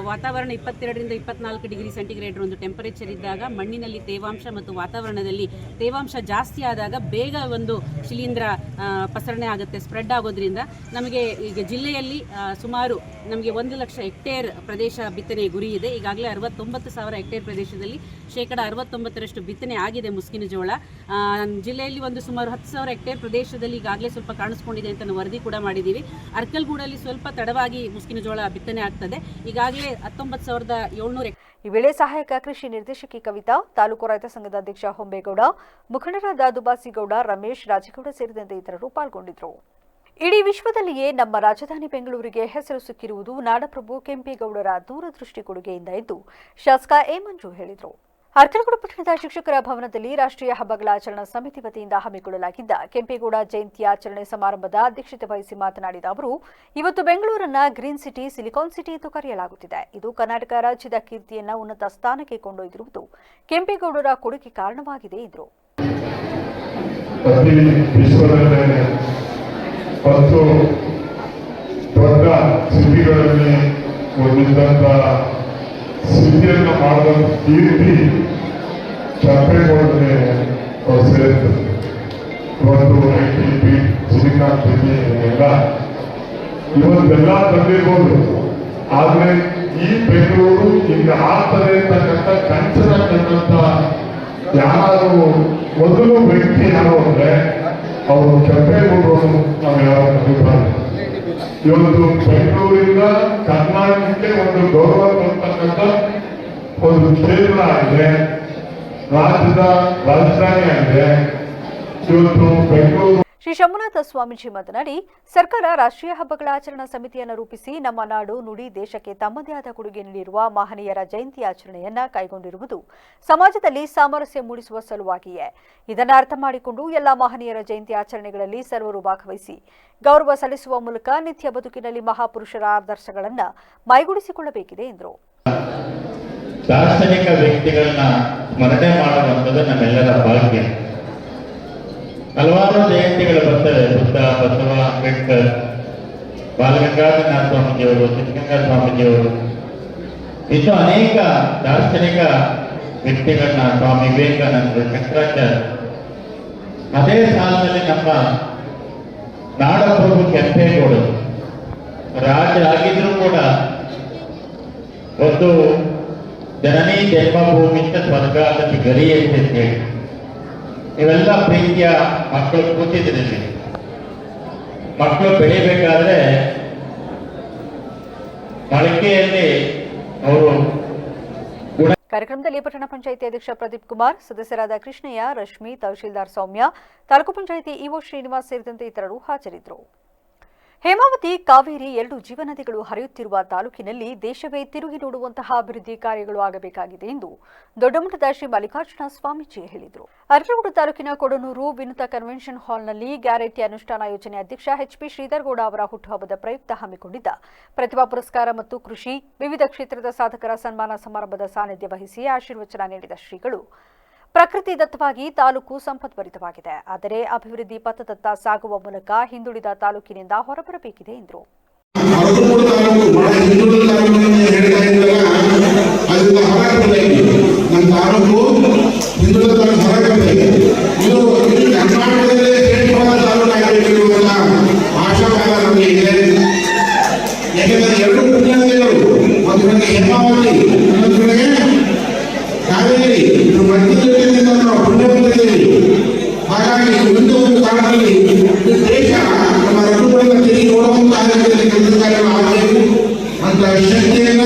ವಾತಾವರಣ 22ರಿಂದ 24 ಡಿಗ್ರಿ ಸೆಂಟಿಗ್ರೇಡ್ ಒಂದು ಟೆಂಪರೇಚರ್ ಇದ್ದಾಗ ಮಣ್ಣಿನಲ್ಲಿ ತೇವಾಂಶ ಮತ್ತು ವಾತಾವರಣದಲ್ಲಿ ತೇವಾಂಶ ಜಾಸ್ತಿ ಆದಾಗ ಬೇಗ ಒಂದು ಶಿಲೀಂಧ್ರ ಪಸರಣೆ ಆಗುತ್ತೆ, ಸ್ಪ್ರೆಡ್ ಆಗೋದ್ರಿಂದ ನಮಗೆ ಈಗ ಜಿಲ್ಲೆಯಲ್ಲಿ ಸುಮಾರು ನಮಗೆ 1,00,000 ಹೆಕ್ಟೇರ್ ಪ್ರದೇಶ ಬಿತ್ತನೆ ಗುರಿ ಇದೆ. ಈಗಾಗಲೇ 69,000 ಹೆಕ್ಟೇರ್ ಪ್ರದೇಶದಲ್ಲಿ 69% ಬಿತ್ತನೆ ಆಗಿದೆ ಮುಸ್ಕಿನ ಜೋಳ. ಜಿಲ್ಲೆಯಲ್ಲಿ ಒಂದು ಸುಮಾರು 10,000 ಹೆಕ್ಟೇರ್ ಪ್ರದೇಶದಲ್ಲಿ ಈಗಾಗಲೇ ಸ್ವಲ್ಪ ಕಾಣಿಸ್ಕೊಂಡಿದೆ ಅಂತ ನಾವು ವರದಿ ಕೂಡ ಮಾಡಿದ್ದೀವಿ. ಅರ್ಕಲ್ಗೂಡಲ್ಲಿ ಸ್ವಲ್ಪ ತಡವಾಗಿ ಮುಸ್ಕಿನ ಜೋಳ ಬಿತ್ತನೆ ಆಗ್ತದೆ. ಈಗಾಗಲೇ 19,700. ಈ ವೇಳೆ ಸಹಾಯಕ ಕೃಷಿ ನಿರ್ದೇಶಕಿ ಕವಿತಾ, ತಾಲೂಕು ರೈತ ಸಂಘದ ಅಧ್ಯಕ್ಷ ಹೊಂಬೇಗೌಡ, ಮುಖಂಡರಾದ ದುಬಾಸಿಗೌಡ, ರಮೇಶ್, ರಾಜೇಗೌಡ ಸೇರಿದಂತೆ ಇತರರು ಪಾಲ್ಗೊಂಡಿದ್ದರು. ಇಡೀ ವಿಶ್ವದಲ್ಲಿಯೇ ನಮ್ಮ ರಾಜಧಾನಿ ಬೆಂಗಳೂರಿಗೆ ಹೆಸರು ಸಿಕ್ಕಿರುವುದು ನಾಡಪ್ರಭು ಕೆಂಪೇಗೌಡರ ದೂರದೃಷ್ಟಿ ಕೊಡುಗೆಯಿಂದ ಎಂದು ಶಾಸಕ ಎ ಮಂಜು ಹೇಳಿದರು. ಅರ್ಕಲಗೂಡು ಪಟ್ಟಣದ ಶಿಕ್ಷಕರ ಭವನದಲ್ಲಿ ರಾಷ್ಟ್ರೀಯ ಹಬ್ಬಗಳ ಆಚರಣಾ ಸಮಿತಿ ವತಿಯಿಂದ ಹಮ್ಮಿಕೊಳ್ಳಲಾಗಿದ್ದ ಕೆಂಪೇಗೌಡ ಜಯಂತಿ ಆಚರಣೆ ಸಮಾರಂಭದ ಅಧ್ಯಕ್ಷತೆ ವಹಿಸಿ ಮಾತನಾಡಿದ ಅವರು, ಇವತ್ತು ಬೆಂಗಳೂರನ್ನ ಗ್ರೀನ್ ಸಿಟಿ, ಸಿಲಿಕಾನ್ ಸಿಟಿ ಎಂದು ಕರೆಯಲಾಗುತ್ತಿದೆ. ಇದು ಕರ್ನಾಟಕ ರಾಜ್ಯದ ಕೀರ್ತಿಯನ್ನು ಉನ್ನತ ಸ್ಥಾನಕ್ಕೆ ಕೊಂಡೊಯ್ದಿರುವುದು ಕೆಂಪೇಗೌಡರ ಕೊಡುಗೆ ಕಾರಣವಾಗಿದೆ ಎಂದರು. ಮತ್ತು ದೊಡ್ಡ ಸಿಟಿಗಳಲ್ಲಿ ಒಂದಿದ್ದಂಥ ಸಿಟಿಯನ್ನು ಮಾಡಿದ ಕೀರ್ತಿ ಕೆಂಪೇಗೌಡರಿಗೆ ಸೇರ್ತದೆ. ಇವತ್ತು ITP, ಸಿಲಿಕಾನ್ ಸಿಟಿ ಎಲ್ಲ ಇವತ್ತೆಲ್ಲ ತಂದಿರ್ಬೋದು, ಆದರೆ ಈ ಬೆಂಗಳೂರು ಈಗ ಆಗ್ತದೆ ಅಂತಕ್ಕಂಥ ಕನಸನ್ನ ಕಂಡಂತ ಯಾರು ಮೊದಲು ವ್ಯಕ್ತಿ ಯಾರು ಅಂದ್ರೆ ಅವರು ಕೆಂಪೇಗೌಡರು ನಾವು ಯಾರು ಅಭಿಪ್ರಾಯ. ಇವತ್ತು ಬೆಂಗಳೂರಿಂದ ಕರ್ನಾಟಕಕ್ಕೆ ಒಂದು ಗೌರವ ಕೊಡ್ತಕ್ಕಂಥ ಒಂದು ಕ್ಷೇತ್ರ ಆಗಿದೆ, ರಾಜ್ಯದ ರಾಜಧಾನಿ ಆಗಿದೆ ಇವತ್ತು ಬೆಂಗಳೂರು. ಶ್ರೀ ಶಂಭುನಾಥ ಸ್ವಾಮೀಜಿ ಮಾತನಾಡಿ, ಸರ್ಕಾರ ರಾಷ್ಟ್ರೀಯ ಹಬ್ಬಗಳ ಆಚರಣಾ ಸಮಿತಿಯನ್ನು ರೂಪಿಸಿ ನಮ್ಮ ನಾಡು, ನುಡಿ, ದೇಶಕ್ಕೆ ತಮ್ಮದೇ ಆದ ಕೊಡುಗೆ ನೀಡಿರುವ ಮಹನೀಯರ ಜಯಂತಿ ಆಚರಣೆಯನ್ನ ಕೈಗೊಂಡಿರುವುದು ಸಮಾಜದಲ್ಲಿ ಸಾಮರಸ್ಯ ಮೂಡಿಸುವ ಸಲುವಾಗಿಯೇ. ಇದನ್ನು ಅರ್ಥ ಮಾಡಿಕೊಂಡು ಎಲ್ಲ ಮಹನೀಯರ ಜಯಂತಿ ಆಚರಣೆಗಳಲ್ಲಿ ಸರ್ವರು ಭಾಗವಹಿಸಿ ಗೌರವ ಸಲ್ಲಿಸುವ ಮೂಲಕ ನಿತ್ಯ ಬದುಕಿನಲ್ಲಿ ಮಹಾಪುರುಷರ ಆದರ್ಶಗಳನ್ನು ಮೈಗೂಡಿಸಿಕೊಳ್ಳಬೇಕಿದೆ ಎಂದರು. ದಾರ್ಶನಿಕ ವ್ಯಕ್ತಿಗಳನ್ನ ಸ್ಮರಣೆ ಮಾಡುವಂಥದ್ದು ನಮ್ಮೆಲ್ಲರ ಭಾಗ್ಯ. ಹಲವಾರು ಜಯಂತಿಗಳು ಬರ್ತವೆ. ಬುದ್ಧ, ಬಸವ, ಅಂಬೇಡ್ಕರ್, ಬಾಲಗಂಗಾಧರ ಸ್ವಾಮೀಜಿಯವರು, ಸಿದ್ಧಗಂಗಾ ಸ್ವಾಮೀಜಿಯವರು, ಇನ್ನು ಅನೇಕ ದಾರ್ಶನಿಕ ವ್ಯಕ್ತಿಗಳನ್ನ, ಸ್ವಾಮಿ ವಿವೇಕಾನಂದರು, ಶಂಕರಾಚಾರ್ಯ. ಅದೇ ಸಾಲಿನಲ್ಲಿ ನಮ್ಮ ನಾಡಪ್ರಭು ಕೆಂಪೇಗೌಡರು ರಾಜರಾಗಿದ್ರೂ ಕೂಡ ಒಂದು ಜನನಿ ಜನ್ಮಭೂಮಿಯಿಂದ ಸ್ವರ್ಗಾದಕ್ಕೆ ಗರಿಯೈತೆ ಅಂತ ಹೇಳಿ ಇವೆಲ್ಲ ಪ್ರೀತಿಯ ಮಕ್ಕಳು ಕೂತಿದ್ರಲ್ಲಿ. ಮಕ್ಕಳು ಬೆಳಿಬೇಕಾದ್ರೆ ಮೊಳಕೆಯಲ್ಲಿ ಅವರು. ಕಾರ್ಯಕ್ರಮದಲ್ಲಿ ಪಟ್ಟಣ ಪಂಚಾಯಿತಿ ಅಧ್ಯಕ್ಷ ಪ್ರದೀಪ್ ಕುಮಾರ್, ಸದಸ್ಯರಾದ ಕೃಷ್ಣಯ್ಯ, ರಶ್ಮಿ, ತಹಶೀಲ್ದಾರ್ ಸೌಮ್ಯ, ತಾಲೂಕು ಪಂಚಾಯಿತಿ ಇಒ ಶ್ರೀನಿವಾಸ್ ಸೇರಿದಂತೆ ಇತರರು ಹಾಜರಿದ್ದರು. ಹೇಮಾವತಿ, ಕಾವೇರಿ ಎರಡು ಜೀವನದಿಗಳು ಹರಿಯುತ್ತಿರುವ ತಾಲೂಕಿನಲ್ಲಿ ದೇಶವೇ ತಿರುಗಿ ನೋಡುವಂತಹ ಅಭಿವೃದ್ಧಿ ಕಾರ್ಯಗಳು ಆಗಬೇಕಾಗಿದೆ ಎಂದು ದೊಡ್ಡಮಠದ ಶ್ರೀ ಮಲ್ಲಿಕಾರ್ಜುನ ಸ್ವಾಮೀಜಿ ಹೇಳಿದರು. ಅರಕಲಗೂಡು ತಾಲೂಕಿನ ಕೊಡನೂರು ವಿನುತ ಕನ್ವೆನ್ಷನ್ ಹಾಲ್ನಲ್ಲಿ ಗ್ಯಾರಂಟಿ ಅನುಷ್ಠಾನ ಯೋಜನೆ ಅಧ್ಯಕ್ಷ ಎಚ್ಪಿ ಶ್ರೀಧರಗೌಡ ಅವರ ಹುಟ್ಟುಹಬ್ಬದ ಪ್ರಯುಕ್ತ ಹಮ್ಮಿಕೊಂಡಿದ್ದ ಪ್ರತಿಭಾ ಪುರಸ್ಕಾರ ಮತ್ತು ಕೃಷಿ ವಿವಿಧ ಕ್ಷೇತ್ರದ ಸಾಧಕರ ಸನ್ಮಾನ ಸಮಾರಂಭದ ಸಾನ್ನಿಧ್ಯ ವಹಿಸಿ ಆಶೀರ್ವಚನ ನೀಡಿದ ಶ್ರೀಗಳು, ಪ್ರಕೃತಿ ದತ್ತವಾಗಿ ತಾಲೂಕು ಸಂಪದ್ಭರಿತವಾಗಿದೆ, ಆದರೆ ಅಭಿವೃದ್ಧಿ ಪಥದತ್ತ ಸಾಗುವ ಮೂಲಕ ಹಿಂದುಳಿದ ತಾಲೂಕಿನಿಂದ ಹೊರಬರಬೇಕಿದೆ ಎಂದರು. ಹಾಗಾಗಿ ಒಂದು ಕಾಲದಲ್ಲಿ ದೇಶ ನಮ್ಮ ರಘುಗಳನ್ನು ತಿರುಗಿ ನೋಡುವಂತಹ ಕೆಲಸ ಆಗಬೇಕು ಅಂತ ಶಕ್ತಿಯನ್ನ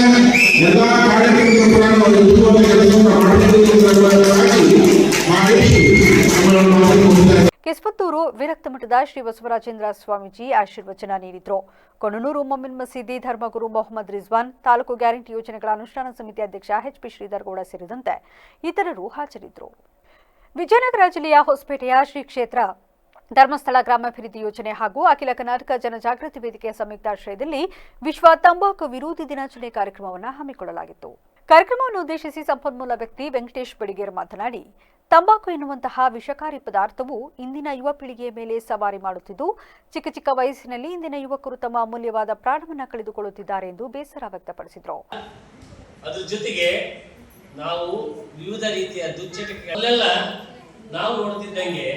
ಕೊಣನೂರು ವಿರಕ್ತ ಮಠದ ಶ್ರೀ ಬಸವರಾಜೇಂದ್ರ ಸ್ವಾಮೀಜಿ ಆಶೀರ್ವಚನ ನೀಡಿದರು. ಕೊಣನೂರು ಮೊಮಿನ್ ಮಸೀದಿ ಧರ್ಮಗುರು ಮೊಹಮ್ಮದ್ ರಿಜ್ವಾನ್, ತಾಲೂಕು ಗ್ಯಾರಂಟಿ ಯೋಜನೆಗಳ ಅನುಷ್ಠಾನ ಸಮಿತಿ ಅಧ್ಯಕ್ಷ ಎಚ್.ಪಿ. ಶ್ರೀಧರ್ಗೌಡ ಸೇರಿದಂತೆ ಇತರರು ಹಾಜರಿದ್ದರು. ವಿಜಯನಗರ ಜಿಲ್ಲೆಯ ಹೊಸಪೇಟೆಯ ಶ್ರೀ ಕ್ಷೇತ್ರ ಧರ್ಮಸ್ಥಳ ಗ್ರಾಮಾಭಿವೃದ್ಧಿ ಯೋಜನೆ ಹಾಗೂ ಅಖಿಲ ಕರ್ನಾಟಕ ಜನಜಾಗೃತಿ ವೇದಿಕೆಯ ಸಂಯುಕ್ತಾಶ್ರಯದಲ್ಲಿ ವಿಶ್ವ ತಂಬಾಕು ವಿರೋಧಿ ದಿನಾಚರಣೆ ಕಾರ್ಯಕ್ರಮವನ್ನು ಹಮ್ಮಿಕೊಳ್ಳಲಾಗಿತ್ತು. ಕಾರ್ಯಕ್ರಮವನ್ನು ಉದ್ದೇಶಿಸಿ ಸಂಪನ್ಮೂಲ ವ್ಯಕ್ತಿ ವೆಂಕಟೇಶ್ ಬಡಿಗೇರ್ ಮಾತನಾಡಿ, ತಂಬಾಕು ಎನ್ನುವಂತಹ ವಿಷಕಾರಿ ಪದಾರ್ಥವು ಇಂದಿನ ಯುವ ಪೀಳಿಗೆಯ ಮೇಲೆ ಸವಾರಿ ಮಾಡುತ್ತಿದ್ದು, ಚಿಕ್ಕ ಚಿಕ್ಕ ವಯಸ್ಸಿನಲ್ಲಿ ಇಂದಿನ ಯುವಕರು ತಮ್ಮ ಅಮೂಲ್ಯವಾದ ಪ್ರಾಣವನ್ನು ಕಳೆದುಕೊಳ್ಳುತ್ತಿದ್ದಾರೆ ಎಂದು ಬೇಸರ ವ್ಯಕ್ತಪಡಿಸಿದರು. ಅದರ ಜೊತೆಗೆ ನಾವು ವಿವಿಧ ರೀತಿಯ ದುಶ್ಚಟಗಳೆಲ್ಲ ನಾವು ನೋಡ್ತಿದ್ದಂಗೆ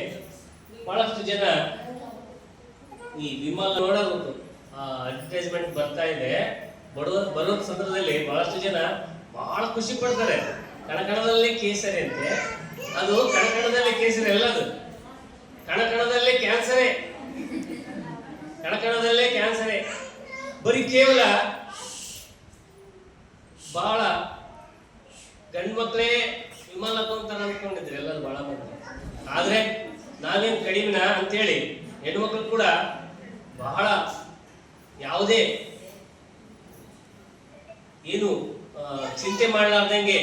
ಬಹಳಷ್ಟು ಜನ ಈ ವಿಮಲ್ ನೋಡೋದು ಅಡ್ವರ್ಟೈಸ್ಮೆಂಟ್ ಬರ್ತಾ ಇದೆ, ಬರೋ ಸಂದರ್ಭದಲ್ಲಿ ಬಹಳಷ್ಟು ಜನ ಬಹಳ ಖುಷಿ ಪಡ್ತಾರೆ. ಕಣಕಣದಲ್ಲೇ ಕೇಸರಿ ಅಂತೆ, ಅದು ಕಣಕಣದಲ್ಲೇ ಕೇಸರಿ ಅಲ್ಲ, ಅದು ಕಣಕಣದಲ್ಲೇ ಕ್ಯಾನ್ಸರೇ, ಕಣಕಣದಲ್ಲೇ ಕ್ಯಾನ್ಸರೇ. ಬರೀ ಕೇವಲ ಬಹಳ ಗಂಡು ಮಕ್ಕಳೇ ವಿಮಾನ ಅಂತ ಅಂದ್ಕೊಂಡಿದ್ರು ಎಲ್ಲರೂ ಬಹಳ ಮಂದಿ. ಆದ್ರೆ ನಾವೇನು ಕಡಿಮೆನಾ ಅಂತೇಳಿ ಹೆಣ್ಮಕ್ಳು ಕೂಡ ಬಹಳ ಯಾವುದೇ ಏನು ಚಿಂತೆ ಮಾಡಲಾರ್ದಂಗೆ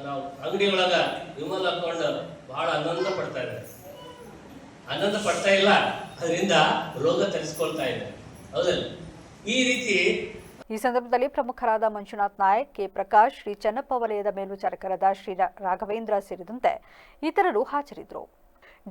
ನಾವು ಅಂಗಡಿ ಒಳಗ ವಿಮಲ್ ಹಾಕೊಂಡು ಬಹಳ ಆನಂದ ಪಡ್ತಾ ಇದ್ದಾರೆ. ಆನಂದ ಪಡ್ತಾ ಇಲ್ಲ, ಅದರಿಂದ ರೋಗ ತರಿಸ್ಕೊಳ್ತಾ ಇದೆ, ಹೌದಲ್ಲ? ಈ ರೀತಿ ಈ ಸಂದರ್ಭದಲ್ಲಿ ಪ್ರಮುಖರಾದ ಮಂಜುನಾಥ್ ನಾಯಕ್, ಕೆ ಪ್ರಕಾಶ್, ಶ್ರೀ ಚನ್ನಪ್ಪ ವಲಯದ ಮೇಲ್ವಿಚಾರಕರಾದ ಶ್ರೀ ರಾಘವೇಂದ್ರ ಸೇರಿದಂತೆ ಇತರರು ಹಾಜರಿದ್ದರು.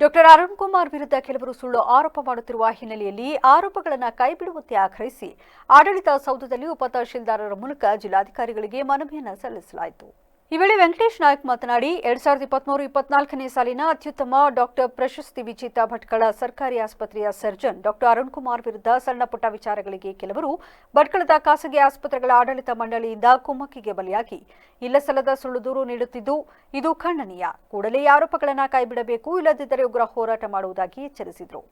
ಡಾಕ್ಟರ್ ಅರುಣ್ ಕುಮಾರ್ ವಿರುದ್ಧ ಕೆಲವರು ಸುಳ್ಳು ಆರೋಪ ಮಾಡುತ್ತಿರುವ ಹಿನ್ನೆಲೆಯಲ್ಲಿ ಆರೋಪಗಳನ್ನು ಕೈಬಿಡುವಂತೆ ಆಗ್ರಹಿಸಿ ಆಡಳಿತ ಸೌಧದಲ್ಲಿ ಉಪ ತಹಶೀಲ್ದಾರರ ಮೂಲಕ ಜಿಲ್ಲಾಧಿಕಾರಿಗಳಿಗೆ ಮನವಿಯನ್ನು ಸಲ್ಲಿಸಲಾಯಿತು. ಈ ವೇಳೆ ವೆಂಕಟೇಶ್ ನಾಯಕ್ ಮಾತನಾಡಿ, 2023-24ನೇ ಸಾಲಿನ ಅತ್ಯುತ್ತಮ ಡಾಕ್ಟರ್ ಪ್ರಶಸ್ತಿ ವಿಜೇತ ಭಟ್ಕಳ ಸರ್ಕಾರಿ ಆಸ್ಪತ್ರೆಯ ಸರ್ಜನ್ ಡಾಕ್ಟರ್ ಅರುಣ್ ಕುಮಾರ್ ವಿರುದ್ಧ ಸಣ್ಣಪುಟ್ಟ ವಿಚಾರಗಳಿಗೆ ಕೆಲವರು ಭಟ್ಕಳದ ಖಾಸಗಿ ಆಸ್ಪತ್ರೆಗಳ ಆಡಳಿತ ಮಂಡಳಿಯಿಂದ ಕುಮ್ಮಕ್ಕಿಗೆ ಬಲಿಯಾಗಿ ಇಲ್ಲಸಲ್ಲದ ಸುಳ್ಳು ದೂರು ನೀಡುತ್ತಿದ್ದು, ಇದು ಖಂಡನೀಯ. ಕೂಡಲೇ ಆರೋಪಗಳನ್ನು ಕೈಬಿಡಬೇಕು, ಇಲ್ಲದಿದ್ದರೆ ಉಗ್ರ ಹೋರಾಟ ಮಾಡುವುದಾಗಿ ಎಚ್ಚರಿಸಿದರು.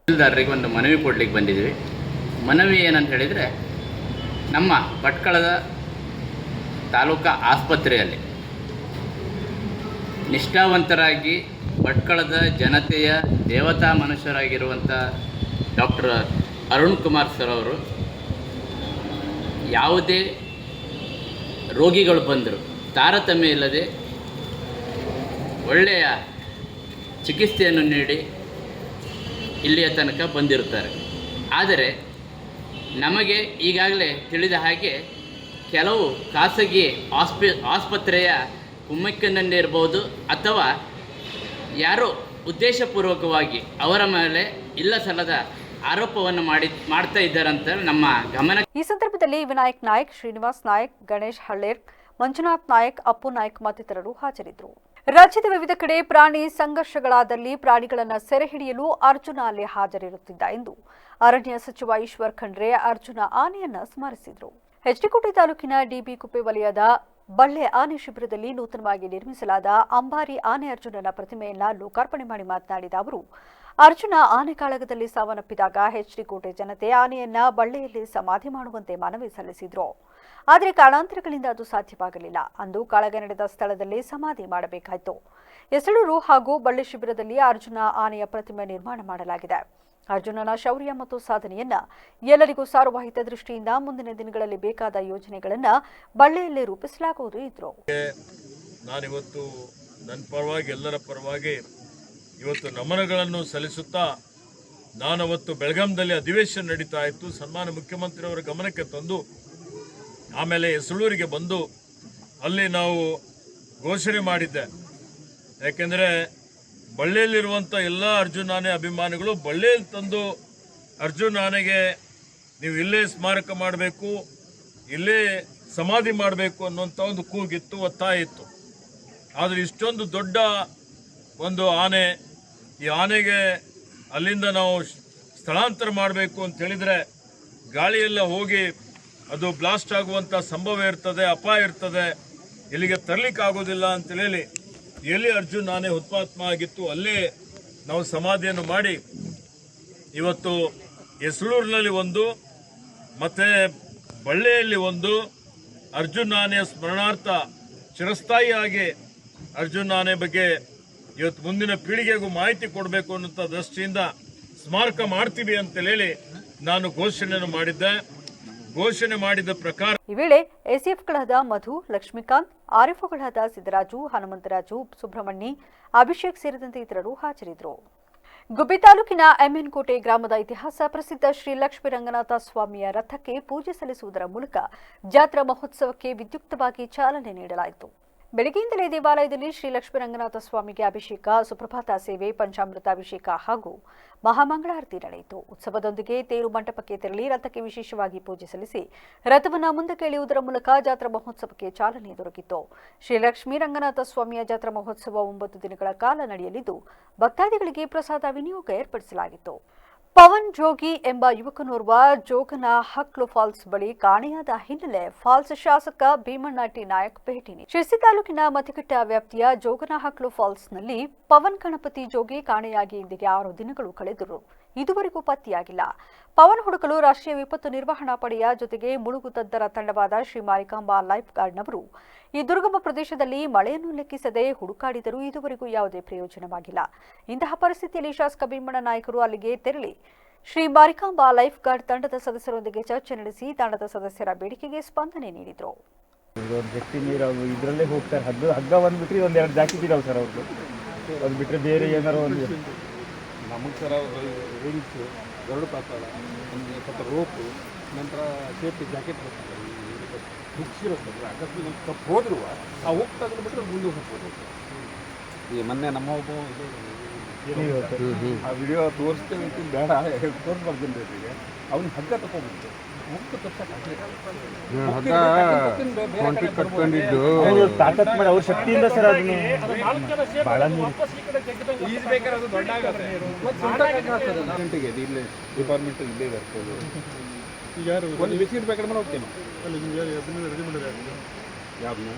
ಒಂದು ಮನವಿ ಕೊಡ್ಲಿಕ್ಕೆ ಬಂದಿದ್ದೀವಿ. ಮನವಿ ಏನಂತ ಹೇಳಿದರೆ, ನಮ್ಮ ಭಟ್ಕಳದ ತಾಲೂಕಾ ಆಸ್ಪತ್ರೆಯಲ್ಲಿ ನಿಷ್ಠಾವಂತರಾಗಿ ಭಟ್ಕಳದ ಜನತೆಯ ದೇವತಾ ಮನುಷ್ಯರಾಗಿರುವಂಥ ಡಾಕ್ಟರ್ ಅರುಣ್ ಕುಮಾರ್ ಸರ್ ಅವರು ಯಾವುದೇ ರೋಗಿಗಳು ಬಂದರು ತಾರತಮ್ಯ ಇಲ್ಲದೆ ಒಳ್ಳೆಯ ಚಿಕಿತ್ಸೆಯನ್ನು ನೀಡಿ ಇಲ್ಲಿಯ ತನಕ ಬಂದಿರುತ್ತಾರೆ. ಆದರೆ ನಮಗೆ ಈಗಾಗಲೇ ತಿಳಿದ ಹಾಗೆ ಕೆಲವು ಖಾಸಗಿ ಆಸ್ಪತ್ರೆಯ ಕುಮ್ಮಕ್ಕಿನಲ್ಲಿರ್ಬೋದು ಅಥವಾ ಯಾರೋ ಉದ್ದೇಶಪೂರ್ವಕವಾಗಿ ಅವರ ಮೇಲೆ ಇಲ್ಲ ಸಲ್ಲದ ಆರೋಪವನ್ನು ಮಾಡ್ತಾ ಇದ್ದಾರಂತ ನಮ್ಮ ಗಮನ. ಈ ಸಂದರ್ಭದಲ್ಲಿ ವಿನಾಯಕ್ ನಾಯಕ್, ಶ್ರೀನಿವಾಸ್ ನಾಯಕ್, ಗಣೇಶ್ ಹಳ್ಳೇರ್, ಮಂಜುನಾಥ್ ನಾಯಕ್, ಅಪ್ಪು ನಾಯಕ್ ಮತ್ತಿತರರು ಹಾಜರಿದ್ದರು. ರಾಜ್ಯದ ವಿವಿಧ ಕಡೆ ಪ್ರಾಣಿ ಸಂಘರ್ಷಗಳಾದಲ್ಲಿ ಪ್ರಾಣಿಗಳನ್ನು ಸೆರೆ ಹಿಡಿಯಲು ಅರ್ಜುನ ಅಲ್ಲಿ ಹಾಜರಿರುತ್ತಿದ್ದ ಎಂದು ಅರಣ್ಯ ಸಚಿವ ಈಶ್ವರ್ ಖಂಡ್ರೆ ಅರ್ಜುನ ಆನೆಯನ್ನ ಸ್ಮರಿಸಿದರು. ಹೆಚ್ಡಿಕೋಟೆ ತಾಲೂಕಿನ ಡಿಬಿ ಕುಪ್ಪೆ ವಲಯದ ಬಳ್ಳೆ ಆನೆ ಶಿಬಿರದಲ್ಲಿ ನೂತನವಾಗಿ ನಿರ್ಮಿಸಲಾದ ಅಂಬಾರಿ ಆನೆ ಅರ್ಜುನನ ಪ್ರತಿಮೆಯನ್ನ ಲೋಕಾರ್ಪಣೆ ಮಾಡಿ ಮಾತನಾಡಿದ ಅವರು, ಅರ್ಜುನ ಆನೆ ಕಾಳಗದಲ್ಲಿ ಸಾವನ್ನಪ್ಪಿದಾಗ ಹೆಚ್ಡಿಕೋಟೆ ಜನತೆ ಆನೆಯನ್ನ ಬಳ್ಳೆಯಲ್ಲಿ ಸಮಾಧಿ ಮಾಡುವಂತೆ ಮನವಿ ಸಲ್ಲಿಸಿದ್ರು. ಆದರೆ ಕಾರಣಾಂತರಗಳಿಂದ ಅದು ಸಾಧ್ಯವಾಗಲಿಲ್ಲ. ಅಂದು ಕಾಳಗ ನಡೆದ ಸ್ಥಳದಲ್ಲಿ ಸಮಾಧಿ ಮಾಡಬೇಕಾಯಿತು. ಎಸಳೂರು ಹಾಗೂ ಬಳ್ಳೆ ಶಿಬಿರದಲ್ಲಿ ಅರ್ಜುನ ಆನೆಯ ಪ್ರತಿಮೆ ನಿರ್ಮಾಣ ಮಾಡಲಾಗಿದೆ. ಅರ್ಜುನನ ಶೌರ್ಯ ಮತ್ತು ಸಾಧನೆಯನ್ನ ಎಲ್ಲರಿಗೂ ಸಾರುವ ಹಿತದೃಷ್ಟಿಯಿಂದ ಮುಂದಿನ ದಿನಗಳಲ್ಲಿ ಬೇಕಾದ ಯೋಜನೆಗಳನ್ನ ಬಳ್ಳೆಯಲ್ಲಿ ರೂಪಿಸಲಾಗುವುದು ಎಂದರು. ನಾನಿವತ್ತು ನನ್ನ ಪರವಾಗಿ ಎಲ್ಲರ ಪರವಾಗಿ ಇವತ್ತು ನಮನಗಳನ್ನು ಸಲ್ಲಿಸುತ್ತಾ ನಾನವತ್ತು ಬೆಳಗಾಂದಲ್ಲಿ ಅಧಿವೇಶನ ನಡೀತಾ ಇತ್ತು. ಸನ್ಮಾನ್ಯ ಮುಖ್ಯಮಂತ್ರಿಯವರ ಗಮನಕ್ಕೆ ತಂದು ಆಮೇಲೆ ಎಸಳೂರಿಗೆ ಬಂದು ಅಲ್ಲಿ ನಾವು ಘೋಷಣೆ ಮಾಡಿದ್ದೆ. ಯಾಕೆಂದರೆ ಬಳ್ಳಿಯಲ್ಲಿರುವಂಥ ಎಲ್ಲ ಅರ್ಜುನ ಆನೆ ಅಭಿಮಾನಿಗಳು ಬಳ್ಳಿಯಲ್ಲಿ ತಂದು ಅರ್ಜುನ ಆನೆಗೆ ನೀವು ಇಲ್ಲೇ ಸ್ಮಾರಕ ಮಾಡಬೇಕು, ಇಲ್ಲೇ ಸಮಾಧಿ ಮಾಡಬೇಕು ಅನ್ನುವಂಥ ಒಂದು ಕೂಗಿತ್ತು, ಒತ್ತಾಯ ಇತ್ತು. ಆದರೆ ಇಷ್ಟೊಂದು ದೊಡ್ಡ ಒಂದು ಆನೆ, ಈ ಆನೆಗೆ ಅಲ್ಲಿಂದ ನಾವು ಸ್ಥಳಾಂತರ ಮಾಡಬೇಕು ಅಂತ ಹೇಳಿದರೆ ಗಾಳಿಯೆಲ್ಲ ಹೋಗಿ ಅದು ಬ್ಲಾಸ್ಟ್ ಆಗುವಂಥ ಸಂಭವ ಇರ್ತದೆ, ಅಪಾಯ ಇರ್ತದೆ, ಇಲ್ಲಿಗೆ ತರಲಿಕ್ಕಾಗೋದಿಲ್ಲ ಅಂತೇಳಿ ಎಲ್ಲಿ ಅರ್ಜುನ್ ಆನೆ ಹುತಾತ್ಮ ಆಗಿತ್ತು ಅಲ್ಲೇ ನಾವು ಸಮಾಧಿಯನ್ನು ಮಾಡಿ ಇವತ್ತು ಎಸಳೂರಿನಲ್ಲಿ ಒಂದು ಮತ್ತು ಬಳ್ಳೆಯಲ್ಲಿ ಒಂದು ಅರ್ಜುನ್ ಆನೆಯ ಸ್ಮರಣಾರ್ಥ ಚಿರಸ್ಥಾಯಿಯಾಗಿ ಅರ್ಜುನ್ ಆನೆ ಬಗ್ಗೆ ಇವತ್ತು ಮುಂದಿನ ಪೀಳಿಗೆಗೂ ಮಾಹಿತಿ ಕೊಡಬೇಕು ಅನ್ನುವಂಥ ದೃಷ್ಟಿಯಿಂದ ಸ್ಮಾರಕ ಮಾಡ್ತೀವಿ ಅಂತ ಹೇಳಿ ನಾನು ಘೋಷಣೆ ಮಾಡಿದ ಪ್ರಕಾರ ಈ ವೇಳೆ ಎಸಿಎಫ್ಗಳಾದ ಮಧು, ಲಕ್ಷ್ಮೀಕಾಂತ್, ಆರ್ಎಫ್ಒಗಳಾದ ಸಿದ್ದರಾಜು, ಹನುಮಂತರಾಜು, ಸುಬ್ರಹ್ಮಣಿ, ಅಭಿಷೇಕ್ ಸೇರಿದಂತೆ ಇತರರು ಹಾಜರಿದ್ದರು. ಗುಬ್ಬಿ ತಾಲೂಕಿನ ಎಮ್ಎನ್ಕೋಟೆ ಗ್ರಾಮದ ಇತಿಹಾಸ ಪ್ರಸಿದ್ಧ ಶ್ರೀ ಲಕ್ಷ್ಮೀ ರಂಗನಾಥ ಸ್ವಾಮಿಯ ರಥಕ್ಕೆ ಪೂಜೆ ಸಲ್ಲಿಸುವುದರ ಮೂಲಕ ಜಾತ್ರಾ ಮಹೋತ್ಸವಕ್ಕೆ ವಿದ್ಯುಕ್ತವಾಗಿ ಚಾಲನೆ ನೀಡಲಾಯಿತು. ಬೆಳಗ್ಗೆಯಿಂದಲೇ ದೇವಾಲಯದಲ್ಲಿ ಶ್ರೀ ಲಕ್ಷ್ಮೀ ರಂಗನಾಥ ಸ್ವಾಮಿಗೆ ಅಭಿಷೇಕ, ಸುಪ್ರಭಾತ ಸೇವೆ, ಪಂಚಾಮೃತಾಭಿಷೇಕ ಹಾಗೂ ಮಹಾಮಂಗಳಾರತಿ ನಡೆಯಿತು. ಉತ್ಸವದೊಂದಿಗೆ ತೇರು ಮಂಟಪಕ್ಕೆ ತೆರಳಿ ರಥಕ್ಕೆ ವಿಶೇಷವಾಗಿ ಪೂಜೆ ಸಲ್ಲಿಸಿ ರಥವನ್ನು ಮುಂದಕ್ಕೆ ಎಳೆಯುವುದರ ಮೂಲಕ ಜಾತ್ರಾ ಮಹೋತ್ಸವಕ್ಕೆ ಚಾಲನೆ ದೊರಕಿತು. ಶ್ರೀ ಲಕ್ಷ್ಮೀ ರಂಗನಾಥ ಸ್ವಾಮಿಯ ಜಾತ್ರಾ ಮಹೋತ್ಸವ 9 ದಿನಗಳ ಕಾಲ ನಡೆಯಲಿದ್ದು ಭಕ್ತಾದಿಗಳಿಗೆ ಪ್ರಸಾದ ವಿನಿಯೋಗ ಏರ್ಪಡಿಸಲಾಗಿತ್ತು. ಪವನ್ ಜೋಗಿ ಎಂಬ ಯುವಕನೋರ್ವ ಜೋಗನ ಹಕ್ಲು ಫಾಲ್ಸ್ ಬಳಿ ಕಾಣೆಯಾದ ಹಿನ್ನೆಲೆ ಫಾಲ್ಸ್ ಶಾಸಕ ಭೀಮಣ್ಣ ಟಿ ನಾಯಕ್ ಭೇಟಿ ನೀಡಿ ಶಿರ್ಸಿ ತಾಲೂಕಿನ ಮತಿಕಟ್ಟ ವ್ಯಾಪ್ತಿಯ ಜೋಗನ ಹಕ್ಲು ಫಾಲ್ಸ್ನಲ್ಲಿ ಪವನ್ ಗಣಪತಿ ಜೋಗಿ ಕಾಣೆಯಾಗಿ ಇಂದಿಗೆ 6 ದಿನಗಳು ಕಳೆದರೂ ಇದುವರೆಗೂ ಪತ್ತೆಯಾಗಿಲ್ಲ. ಪವನ್ ಹುಡುಕಲು ರಾಷ್ಟ್ರೀಯ ವಿಪತ್ತು ನಿರ್ವಹಣಾ ಪಡೆಯ ಜೊತೆಗೆ ಮುಳುಗು ತಜ್ಞರ ತಂಡವಾದ ಶ್ರೀ ಮಾರಿಕಾಂಬಾ ಲೈಫ್ ಗಾರ್ಡ್ನವರು ಈ ದುರ್ಗಮ ಪ್ರದೇಶದಲ್ಲಿ ಮಳೆಯನ್ನು ಲೆಕ್ಕಿಸದೆ ಹುಡುಕಾಡಿದರೂ ಇದುವರೆಗೂ ಯಾವುದೇ ಪ್ರಯೋಜನವಾಗಿಲ್ಲ. ಇಂತಹ ಪರಿಸ್ಥಿತಿಯಲ್ಲಿ ಶಾಸಕ ಭೀಮಣ್ಣ ನಾಯಕರು ಅಲ್ಲಿಗೆ ತೆರಳಿ ಶ್ರೀ ಮಾರಿಕಾಂಬಾ ಲೈಫ್ ಗಾರ್ಡ್ ತಂಡದ ಸದಸ್ಯರೊಂದಿಗೆ ಚರ್ಚೆ ನಡೆಸಿ ತಂಡದ ಸದಸ್ಯರ ಬೇಡಿಕೆಗೆ ಸ್ಪಂದನೆ ನೀಡಿದರು. ಗಟ್ಟಿ ನೀರು ಇದರಲ್ಲೇ ಹೋಗ್ತಾರೆ. ಹಗ್ಗ ಒಂದು ಬಿಟ್ಟರೆ ಒಂದು 2 ಜಾಕೆಟ್ ಇದಾವೆ ಸರ್. ಅವ್ರದ್ದು ಅದು ಬಿಟ್ಟರೆ ಬೇರೆ ಏನಾರು ಒಂದು ನಮಗೆ ಸರ್ ರೀಲ್ಸು, ಗರುಡು ಪಾತಾಳ, ಒಂದು ಸ್ವಲ್ಪ ರೋಪು, ನಂತರ ಸೇಫ್ಟಿ ಜಾಕೆಟ್ ಬರ್ತಾರೆ, ಬುಕ್ಸ್ ಇರುತ್ತೆ. ಅಕಸ್ಮಾತ್ ಒಂದು ಕಪ್ ಹೋದ್ರು ಆ ಹೋಗಿ ತೆಗೆದುಬಿಟ್ರೆ ಮುಂದೆ ಹೋಗ್ಬೋದು. ಈ ಮೊನ್ನೆ ನಮ್ಮ ಒಬ್ಬ ಆ ವಿಡಿಯೋ ತೋರಿಸ್ತೇವೆ ಅಂತ ಬೇಡ ತೋರಿಸ್ಬಾರ್ದು ರೀತಿಗೆ ಅವ್ನು ಹಗ್ಗ ತಗೊಂಡ್ಬಿಟ್ಟು ಮುಕ್ಕು ಕಟ್ಕೊಂಡಿದ್ದು ತಾಕತ್ ಮಾಡಿ ಅವ್ರ ಶಕ್ತಿಯಿಂದ ಸರ್ ಅದನ್ನು ಭಾಳ ಈಜ್ಬೇಕಾದ್ರೆ ಅದು ದೊಡ್ಡ ಆಗುತ್ತೆ. ಗಂಟೆಗೆ ಇಲ್ಲೇ ಡಿಪಾರ್ಟ್ಮೆಂಟ್ ಇಲ್ಲೇ ಬರ್ತದೆ. ಈಗ ಯಾರು ಒಂದು ವಿಸಿಟ್ ಬೇಕಾದ್ರೆ ಮಾಡಿ ಹೋಗ್ತೇನೆ ಅಲ್ಲಿ ನೀವು ಯಾರು ರೆಡಿ ಮಾಡಿದ್ರೆ ಯಾರನ್ನ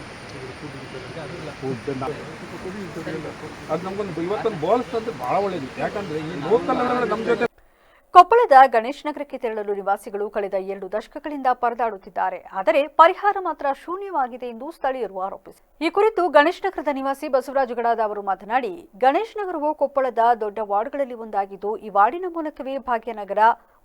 ಅದು ನಮ್ಗೊಂದು ಇವತ್ತೊಂದು ಬಾಲ್ಸ್ ಅಂದ್ರೆ ಭಾಳ ಒಳ್ಳೇದು. ಯಾಕಂದ್ರೆ ಈ ಲೋಕಲ್ ನಮ್ಮ ಜೊತೆ ಕೊಪ್ಪಳದ ಗಣೇಶ್ ನಗರಕ್ಕೆ ತೆರಳಲು ನಿವಾಸಿಗಳು ಕಳೆದ 2 ದಶಕಗಳಿಂದ ಪರದಾಡುತ್ತಿದ್ದಾರೆ. ಆದರೆ ಪರಿಹಾರ ಮಾತ್ರ ಶೂನ್ಯವಾಗಿದೆ ಎಂದು ಸ್ಥಳೀಯರು ಆರೋಪಿಸಿದರು. ಈ ಕುರಿತು ಗಣೇಶ್ ನಗರದ ನಿವಾಸಿ ಬಸವರಾಜಗಡದ ಅವರು ಮಾತನಾಡಿ, ಗಣೇಶ್ ನಗರವು ಕೊಪ್ಪಳದ ದೊಡ್ಡ ವಾರ್ಡ್ಗಳಲ್ಲಿ ಒಂದಾಗಿದ್ದು ಈ ವಾರ್ಡಿನ ಮೂಲಕವೇ ಭಾಗ್ಯನಗರ,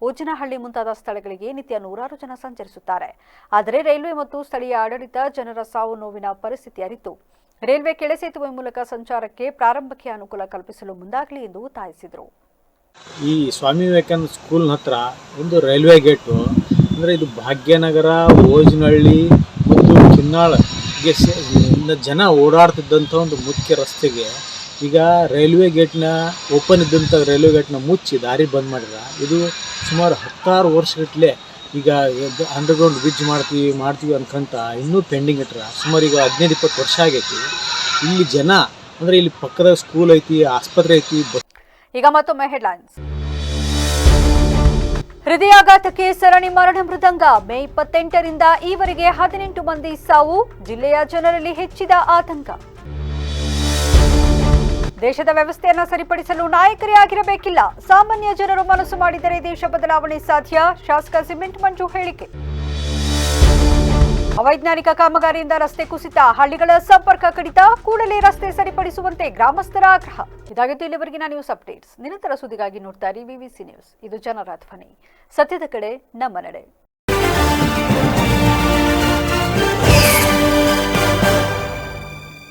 ಓಜನಹಳ್ಳಿ ಮುಂತಾದ ಸ್ಥಳಗಳಿಗೆ ನಿತ್ಯ 100 ಜನ ಸಂಚರಿಸುತ್ತಾರೆ. ಆದರೆ ರೈಲ್ವೆ ಮತ್ತು ಸ್ಥಳೀಯ ಆಡಳಿತ ಜನರ ಸಾವು ನೋವಿನ ಪರಿಸ್ಥಿತಿ ಅರಿತು ರೈಲ್ವೆ ಕೆಳಸೇತುವೆ ಮೂಲಕ ಸಂಚಾರಕ್ಕೆ ಪ್ರಾರಂಭಕ್ಕೆ ಅನುಕೂಲ ಕಲ್ಪಿಸಲು ಮುಂದಾಗಲಿ ಎಂದು ಒತ್ತಾಯಿಸಿದರು. ಈ ಸ್ವಾಮಿ ವಿವೇಕಾನಂದ ಸ್ಕೂಲ್ನ ಹತ್ರ ಒಂದು ರೈಲ್ವೆ ಗೇಟು ಅಂದರೆ ಇದು ಭಾಗ್ಯನಗರ, ಓಜನಹಳ್ಳಿ ಮತ್ತು ಕಿನ್ನಾಳಗೆ ಜನ ಓಡಾಡ್ತಿದ್ದಂಥ ಒಂದು ಮುಖ್ಯ ರಸ್ತೆಗೆ ಈಗ ರೈಲ್ವೆ ಗೇಟ್ನ ಓಪನ್ ಇದ್ದಂಥ ರೈಲ್ವೆ ಗೇಟ್ನ ಮುಚ್ಚಿ ದಾರಿ ಬಂದ್ ಮಾಡಿರ. ಇದು ಸುಮಾರು 16 ವರ್ಷಗಟ್ಟಲೆ ಈಗ ಅಂಡರ್ಗ್ರೌಂಡ್ ಬ್ರಿಡ್ಜ್ ಮಾಡ್ತೀವಿ ಅನ್ಕೊಂತ ಇನ್ನೂ ಪೆಂಡಿಂಗ್ ಇಟ್ರ. ಸುಮಾರು ಈಗ 15-20 ವರ್ಷ ಆಗೈತಿ. ಇಲ್ಲಿ ಜನ ಅಂದರೆ ಇಲ್ಲಿ ಪಕ್ಕದ ಸ್ಕೂಲ್ ಐತಿ, ಆಸ್ಪತ್ರೆ ಐತಿ. ಈಗ ಮತ್ತೊಮ್ಮೆ ಹೆಡ್ಲೈನ್ಸ್. ಹೃದಯಾಘಾತಕ್ಕೆ ಸರಣಿ ಮರಣ ಮೃದಂಗ. ಮೇ 28ರಿಂದ ಈವರೆಗೆ 18 ಮಂದಿ ಸಾವು. ಜಿಲ್ಲೆಯ ಜನರಲ್ಲಿ ಹೆಚ್ಚಿದ ಆತಂಕ. ದೇಶದ ವ್ಯವಸ್ಥೆಯನ್ನು ಸರಿಪಡಿಸಲು ನಾಯಕರೇ ಆಗಿರಬೇಕಿಲ್ಲ. ಸಾಮಾನ್ಯ ಜನರು ಮನಸ್ಸು ಮಾಡಿದರೆ ದೇಶ ಬದಲಾವಣೆ ಸಾಧ್ಯ. ಶಾಸಕ ಸಿಮೆಂಟ್ ಮಂಜು ಹೇಳಿಕೆ. ಅವೈಜ್ಞಾನಿಕ ಕಾಮಗಾರಿಯಿಂದ ರಸ್ತೆ ಕುಸಿತ, ಹಳ್ಳಿಗಳ ಸಂಪರ್ಕ ಕಡಿತ. ಕೂಡಲೇ ರಸ್ತೆ ಸರಿಪಡಿಸುವಂತೆ ಗ್ರಾಮಸ್ಥರ ಆಗ್ರಹ. ಇದಾಗಿತ್ತು ಇಲ್ಲಿವರೆಗಿನ ನ್ಯೂಸ್ ಅಪ್ಡೇಟ್ಸ್. ನಿರಂತರ ಸುದ್ದಿಗಾಗಿ ನೋಡ್ತಾ ಇರಿ ವಿವಿಸಿ ನ್ಯೂಸ್. ಇದು ಜನರ ಧ್ವನಿ. ಸತ್ಯದ ಕಡೆ ನಮ್ಮ ನಡೆ.